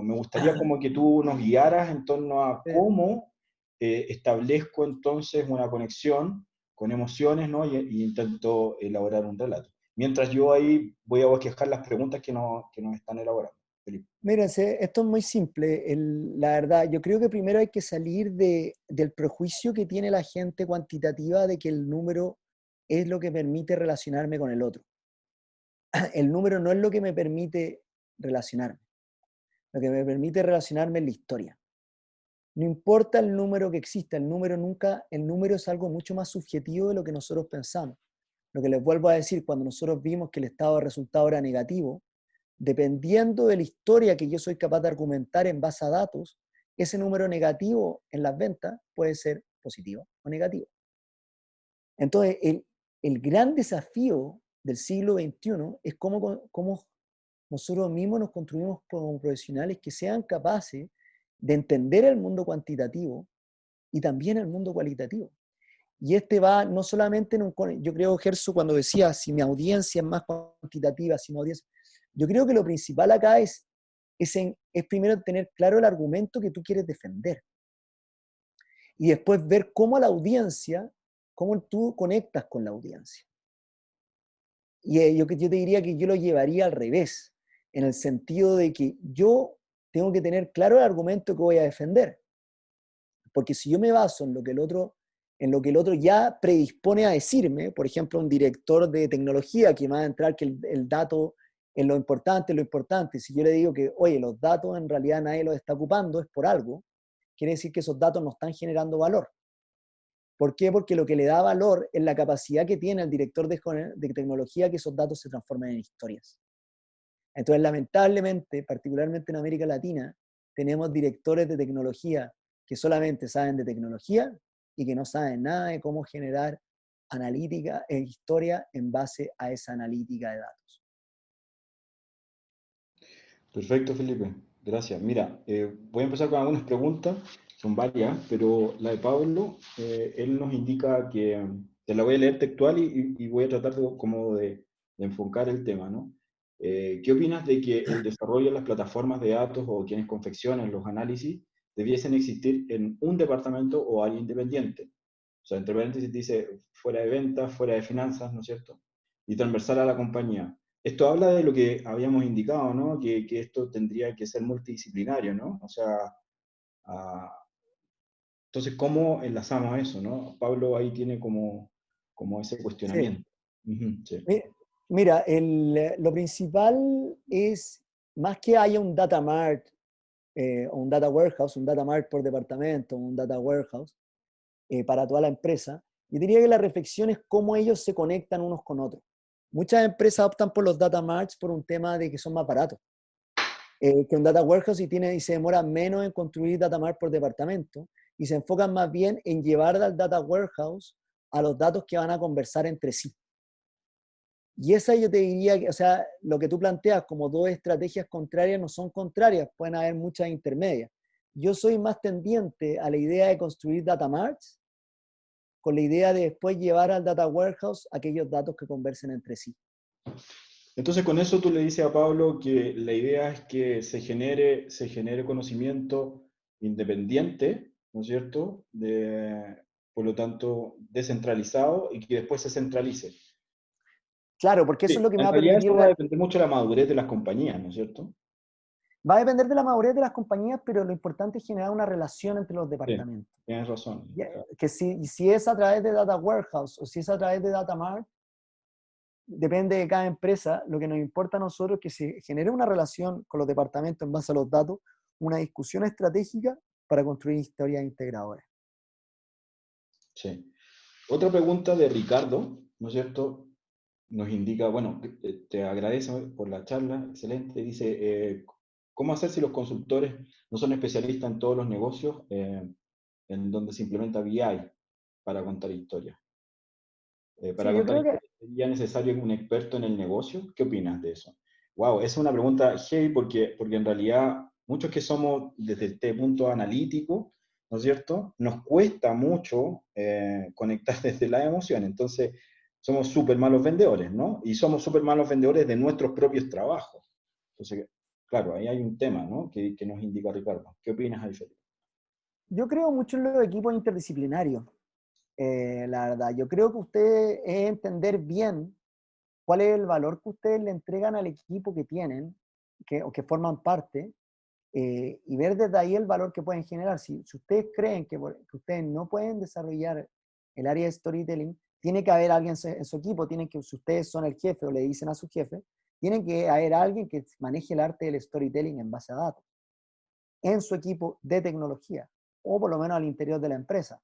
me gustaría como que tú nos guiaras en torno a cómo establezco entonces una conexión con emociones, ¿no? Y intento elaborar un relato. Mientras yo ahí voy a bosquejar las preguntas que nos están elaborando. Felipe. Mira, esto es muy simple. La verdad, yo creo que primero hay que salir del prejuicio que tiene la gente cuantitativa de que el número es lo que permite relacionarme con el otro. El número no es lo que me permite relacionarme. Lo que me permite relacionarme es la historia. No importa el número que exista, el número es algo mucho más subjetivo de lo que nosotros pensamos. Lo que les vuelvo a decir, cuando nosotros vimos que el estado de resultado era negativo, dependiendo de la historia que yo soy capaz de argumentar en base a datos, ese número negativo en las ventas puede ser positivo o negativo. Entonces, el gran desafío del siglo XXI es cómo nosotros mismos nos construimos como profesionales que sean capaces de entender el mundo cuantitativo y también el mundo cualitativo. Y este va no solamente yo creo, Gerso, cuando decía si mi audiencia es más cuantitativa, si mi audiencia, yo creo que lo principal acá es primero tener claro el argumento que tú quieres defender. Y después ver cómo la audiencia, cómo tú conectas con la audiencia. Y yo te diría que yo lo llevaría al revés, en el sentido de que yo tengo que tener claro el argumento que voy a defender. Porque si yo me baso en lo que el otro ya predispone a decirme, por ejemplo, un director de tecnología que va a entrar que el dato es lo importante, si yo le digo que, oye, los datos en realidad nadie los está ocupando, es por algo, quiere decir que esos datos no están generando valor. ¿Por qué? Porque lo que le da valor es la capacidad que tiene el director de tecnología que esos datos se transformen en historias. Entonces, lamentablemente, particularmente en América Latina, tenemos directores de tecnología que solamente saben de tecnología y que no saben nada de cómo generar analítica e historia en base a esa analítica de datos. Perfecto, Felipe. Gracias. Mira, voy a empezar con algunas preguntas, son varias, pero la de Pablo, él nos indica que, te la voy a leer textual y voy a tratar de enfocar el tema, ¿no? ¿Qué opinas de que el desarrollo de las plataformas de datos o quienes confeccionan los análisis debiesen existir en un departamento o área independiente? O sea, entre paréntesis dice fuera de ventas, fuera de finanzas, ¿no es cierto? Y transversal a la compañía. Esto habla de lo que habíamos indicado, ¿no? Que esto tendría que ser multidisciplinario, ¿no? O sea, ah, entonces, ¿cómo enlazamos eso, no? Pablo ahí tiene como ese Sí. cuestionamiento. Ujú, sí. Mira, lo principal es, más que haya un data mart o un data warehouse, un data mart por departamento, un data warehouse para toda la empresa, yo diría que la reflexión es cómo ellos se conectan unos con otros. Muchas empresas optan por los data marts por un tema de que son más baratos que un data warehouse y se demora menos en construir data mart por departamento y se enfocan más bien en llevar al data warehouse a los datos que van a conversar entre sí. Y esa yo te diría que, o sea, lo que tú planteas como dos estrategias contrarias no son contrarias, pueden haber muchas intermedias. Yo soy más tendiente a la idea de construir data marts con la idea de después llevar al data warehouse aquellos datos que conversen entre sí. Entonces, con eso tú le dices a Pablo que la idea es que se genere conocimiento independiente, ¿no es cierto? Por lo tanto, descentralizado y que después se centralice. Claro, porque eso es Sí, lo que me en va a realidad permitir, eso va a depender mucho de la madurez de las compañías, ¿no es cierto? va a depender de la madurez de las compañías, pero lo importante es generar una relación entre los Sí, departamentos. tienes razón. Claro. Que si es a través de Data Warehouse o si es a través de Data Mart, depende de cada empresa. Lo que nos importa a nosotros es que se genere una relación con los departamentos en base a los datos, una discusión estratégica para construir historias integradoras. Sí. Otra pregunta de Ricardo, ¿no es cierto? Nos indica, bueno, te agradezco por la charla, excelente. Dice, ¿cómo hacer si los consultores no son especialistas en todos los negocios en donde se implementa BI para contar historias? Sí, Para yo contar creo que historias, ¿sería necesario un experto en el negocio? ¿Qué opinas de eso? Wow, es una pregunta heavy porque en realidad muchos que somos desde este punto analítico, ¿no es cierto? Nos cuesta mucho conectar desde la emoción, entonces somos súper malos vendedores, ¿no? Y somos súper malos vendedores de nuestros propios trabajos. Entonces, claro, ahí hay un tema, ¿no? Que nos indica Ricardo. ¿Qué opinas ahí, Felipe? yo creo mucho en los equipos interdisciplinarios. La verdad, yo creo que ustedes es entender bien cuál es el valor que ustedes le entregan al equipo que tienen o que forman parte y ver desde ahí el valor que pueden generar. Si ustedes creen que ustedes no pueden desarrollar el área de storytelling, tiene que haber alguien en su equipo, si ustedes son el jefe o le dicen a su jefe, tiene que haber alguien que maneje el arte del storytelling en base a datos en su equipo de tecnología o por lo menos al interior de la empresa.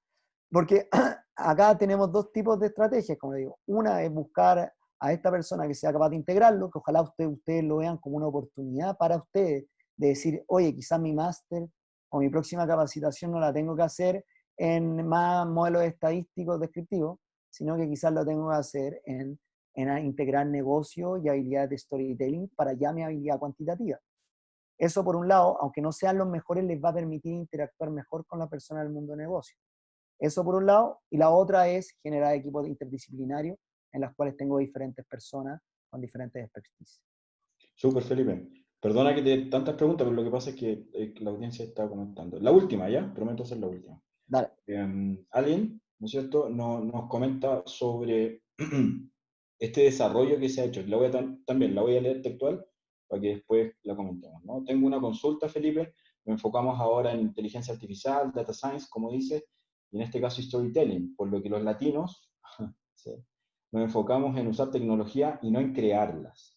Porque acá tenemos dos tipos de estrategias, como digo. Una es buscar a esta persona que sea capaz de integrarlo, que ojalá ustedes lo vean como una oportunidad para ustedes de decir, oye, quizás mi máster o mi próxima capacitación no la tengo que hacer en más modelos estadísticos descriptivos, sino que quizás lo tengo que hacer en integrar negocio y habilidades de storytelling para ya mi habilidad cuantitativa. Eso por un lado, aunque no sean los mejores, les va a permitir interactuar mejor con la persona del mundo de negocio. Eso por un lado, y la otra es generar equipos interdisciplinarios en los cuales tengo diferentes personas con diferentes expertise. Súper, Felipe. Perdona que te tantas preguntas, pero lo que pasa es que la audiencia está comentando. La última, ¿ya? Prometo hacer la última. Dale. Alguien, ¿no es cierto?, nos comenta sobre este desarrollo que se ha hecho. También la voy a leer textual para que después la comentemos, ¿no? Tengo una consulta, Felipe. Nos enfocamos ahora en inteligencia artificial, data science, como dice, y en este caso storytelling, por lo que los latinos ¿sí?, nos enfocamos en usar tecnología y no en crearlas.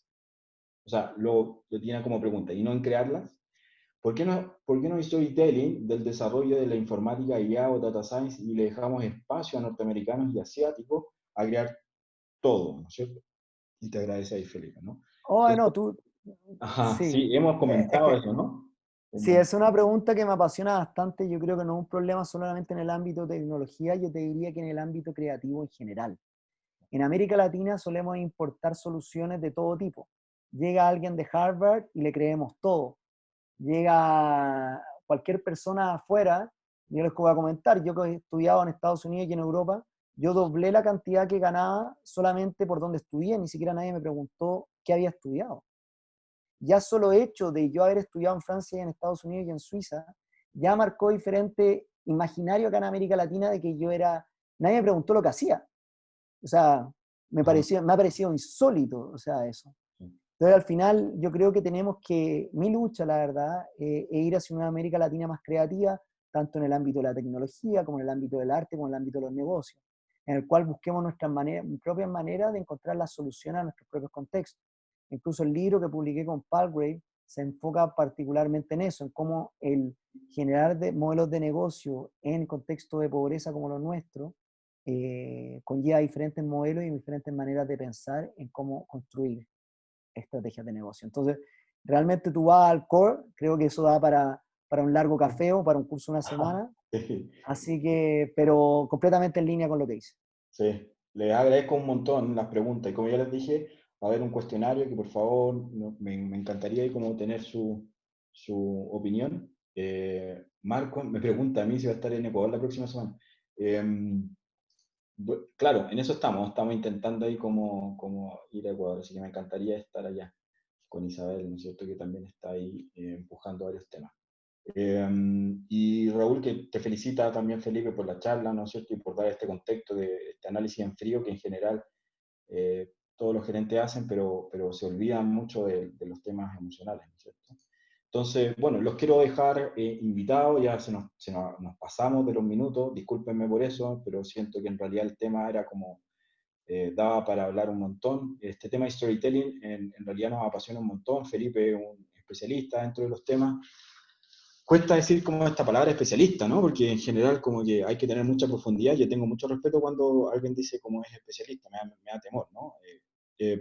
O sea, lo tiene como pregunta, ¿y no en crearlas? Por qué no hay storytelling del desarrollo de la informática IA o data science y le dejamos espacio a norteamericanos y asiáticos a crear todo, ¿no es cierto? Y te agradece ahí, Felipe, ¿no? Oh, Entonces, no, Ajá, Sí, sí, hemos es comentado que eso, ¿no? sí, Como, es una pregunta que me apasiona bastante. Yo creo que no es un problema solamente en el ámbito de tecnología, yo te diría que en el ámbito creativo en general. En América Latina solemos importar soluciones de todo tipo. Llega alguien de Harvard y le creemos todo. Llega cualquier persona afuera, yo les voy a comentar, yo que he estudiado en Estados Unidos y en Europa, yo doblé la cantidad que ganaba solamente por donde estudié, ni siquiera nadie me preguntó qué había estudiado. Ya solo hecho de yo haber estudiado en Francia, en Estados Unidos y en Suiza, ya marcó diferente imaginario acá en América Latina de que yo era, nadie me preguntó lo que hacía. O sea, ajá, me ha parecido insólito, o sea, eso. sí, Entonces, al final, yo creo que tenemos que, mi lucha, la verdad, es ir hacia una América Latina más creativa, tanto en el ámbito de la tecnología, como en el ámbito del arte, como en el ámbito de los negocios, en el cual busquemos nuestras propias maneras de encontrar las soluciones a nuestros propios contextos. Incluso el libro que publiqué con Palgrave se enfoca particularmente en eso, en cómo el generar modelos de negocio en contextos de pobreza como los nuestros conlleva diferentes modelos y diferentes maneras de pensar en cómo construir estrategias de negocio. Entonces, realmente tú vas al core, creo que eso da para un largo café o para un curso de una ajá, semana, sí, así que, pero completamente en línea con lo que hice. sí. Les agradezco un montón las preguntas y como ya les dije, va a haber un cuestionario que por favor me encantaría ahí como tener su opinión. Marco me pregunta a mí si va a estar en Ecuador la próxima semana. Claro, en eso estamos intentando ahí como ir a Ecuador, así que me encantaría estar allá con Isabel, ¿no es cierto? Que también está ahí empujando varios temas. Y Raúl, que te felicita también Felipe por la charla, ¿no es cierto? Y por dar este contexto de este análisis en frío que en general todos los gerentes hacen, pero se olvidan mucho de los temas emocionales, ¿no es cierto? Entonces, bueno, los quiero dejar invitados, ya nos pasamos de los minutos, discúlpenme por eso, pero siento que en realidad el tema era como, daba para hablar un montón. Este tema de storytelling en realidad nos apasiona un montón, Felipe es un especialista dentro de los temas. Cuesta decir como esta palabra especialista, ¿no? Porque en general como que hay que tener mucha profundidad. Yo tengo mucho respeto cuando alguien dice como es especialista, me da temor, ¿no?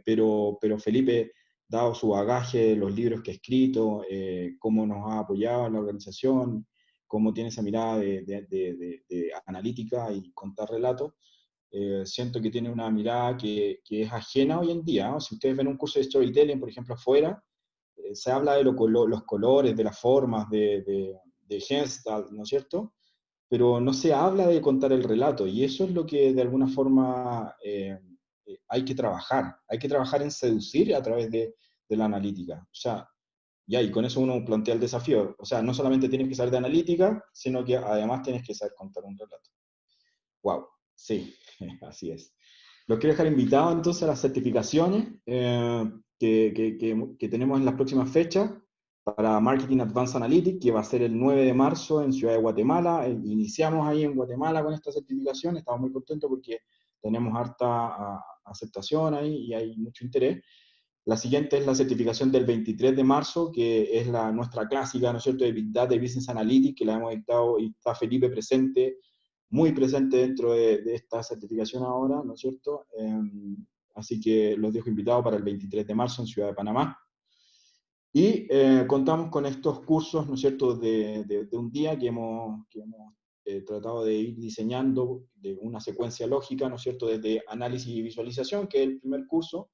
Pero Felipe, dado su bagaje, los libros que ha escrito, cómo nos ha apoyado en la organización, cómo tiene esa mirada de analítica y contar relatos, siento que tiene una mirada que es ajena hoy en día, ¿no? Si ustedes ven un curso de storytelling, por ejemplo, afuera, se habla de los colores, de las formas, de Gestalt, ¿no es cierto? Pero no se habla de contar el relato, y eso es lo que de alguna forma hay que trabajar en seducir a través de la analítica. O sea, ya, y con eso uno plantea el desafío. O sea, no solamente tienes que saber de analítica, sino que además tienes que saber contar un relato. Wow, sí, así es. Los quiero dejar invitados entonces a las certificaciones que tenemos en las próximas fechas para Marketing Advanced Analytics, que va a ser el 9 de marzo en Ciudad de Guatemala. Iniciamos ahí en Guatemala con esta certificación, estamos muy contentos porque tenemos harta aceptación ahí y hay mucho interés. La siguiente es la certificación del 23 de marzo, que es nuestra clásica, ¿no es cierto?, de Big Data y Business Analytics, que la hemos dictado y está Felipe presente, muy presente dentro de esta certificación ahora, ¿no es cierto? Así que los dejo invitados para el 23 de marzo en Ciudad de Panamá. Y contamos con estos cursos, ¿no es cierto?, de un día que hemos tratado de ir diseñando de una secuencia lógica, ¿no es cierto?, desde análisis y visualización, que es el primer curso.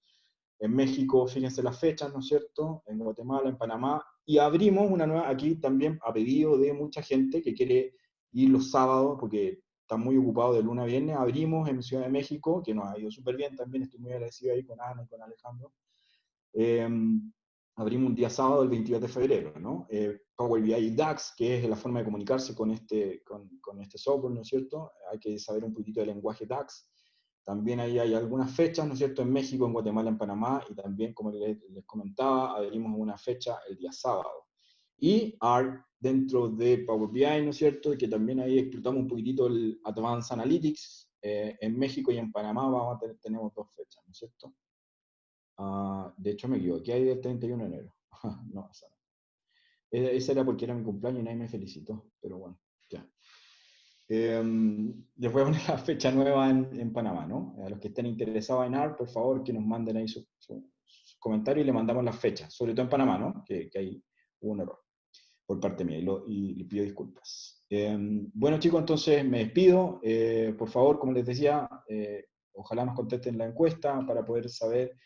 En México, fíjense las fechas, ¿no es cierto? En Guatemala, en Panamá. Y abrimos una nueva, aquí también a pedido de mucha gente que quiere ir los sábados, porque está muy ocupado de lunes a viernes. Abrimos en Ciudad de México, que nos ha ido súper bien también. Estoy muy agradecido ahí con Ana y con Alejandro. Eh, Abrimos un día sábado, el 22 de febrero, ¿no? Power BI y DAX, que es la forma de comunicarse con este software, ¿no es cierto? Hay que saber un poquito del lenguaje DAX. También ahí hay algunas fechas, ¿no es cierto?, en México, en Guatemala, en Panamá, y también, como les comentaba, abrimos una fecha el día sábado. Y ART dentro de Power BI, ¿no es cierto?, que también ahí explotamos un poquitito el Advanced Analytics. En México y en Panamá tenemos dos fechas, ¿no es cierto? De hecho, me equivoqué ahí del 31 de enero. No, esa no. Esa era porque era mi cumpleaños y nadie me felicitó, pero bueno, ya. Les voy a poner la fecha nueva en Panamá, ¿no? A los que estén interesados en ART, por favor, que nos manden ahí sus comentarios y le mandamos las fechas, sobre todo en Panamá, ¿no? Que ahí hubo un error por parte mía y le pido disculpas. Bueno chicos, entonces me despido. Por favor, como les decía, ojalá nos contesten la encuesta para poder saber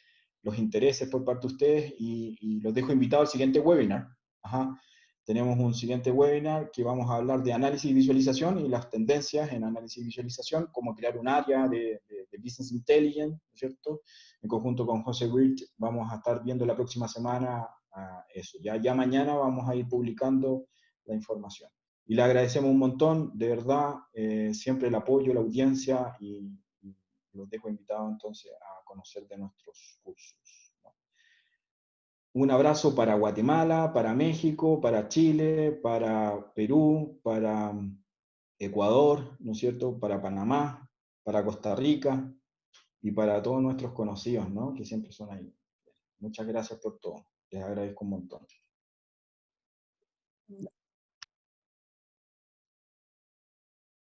los intereses por parte de ustedes y los dejo invitados al siguiente webinar. Ajá. Tenemos un siguiente webinar que vamos a hablar de análisis y visualización y las tendencias en análisis y visualización, cómo crear un área de Business Intelligence, ¿no es cierto? En conjunto con José Wirt vamos a estar viendo la próxima semana eso. Ya mañana vamos a ir publicando la información. Y le agradecemos un montón, de verdad, siempre el apoyo, la audiencia y los dejo invitados entonces a conocer de nuestros cursos, ¿no? Un abrazo para Guatemala, para México, para Chile, para Perú, para Ecuador, ¿no es cierto? Para Panamá, para Costa Rica y para todos nuestros conocidos, ¿no? Que siempre son ahí. Muchas gracias por todo. Les agradezco un montón.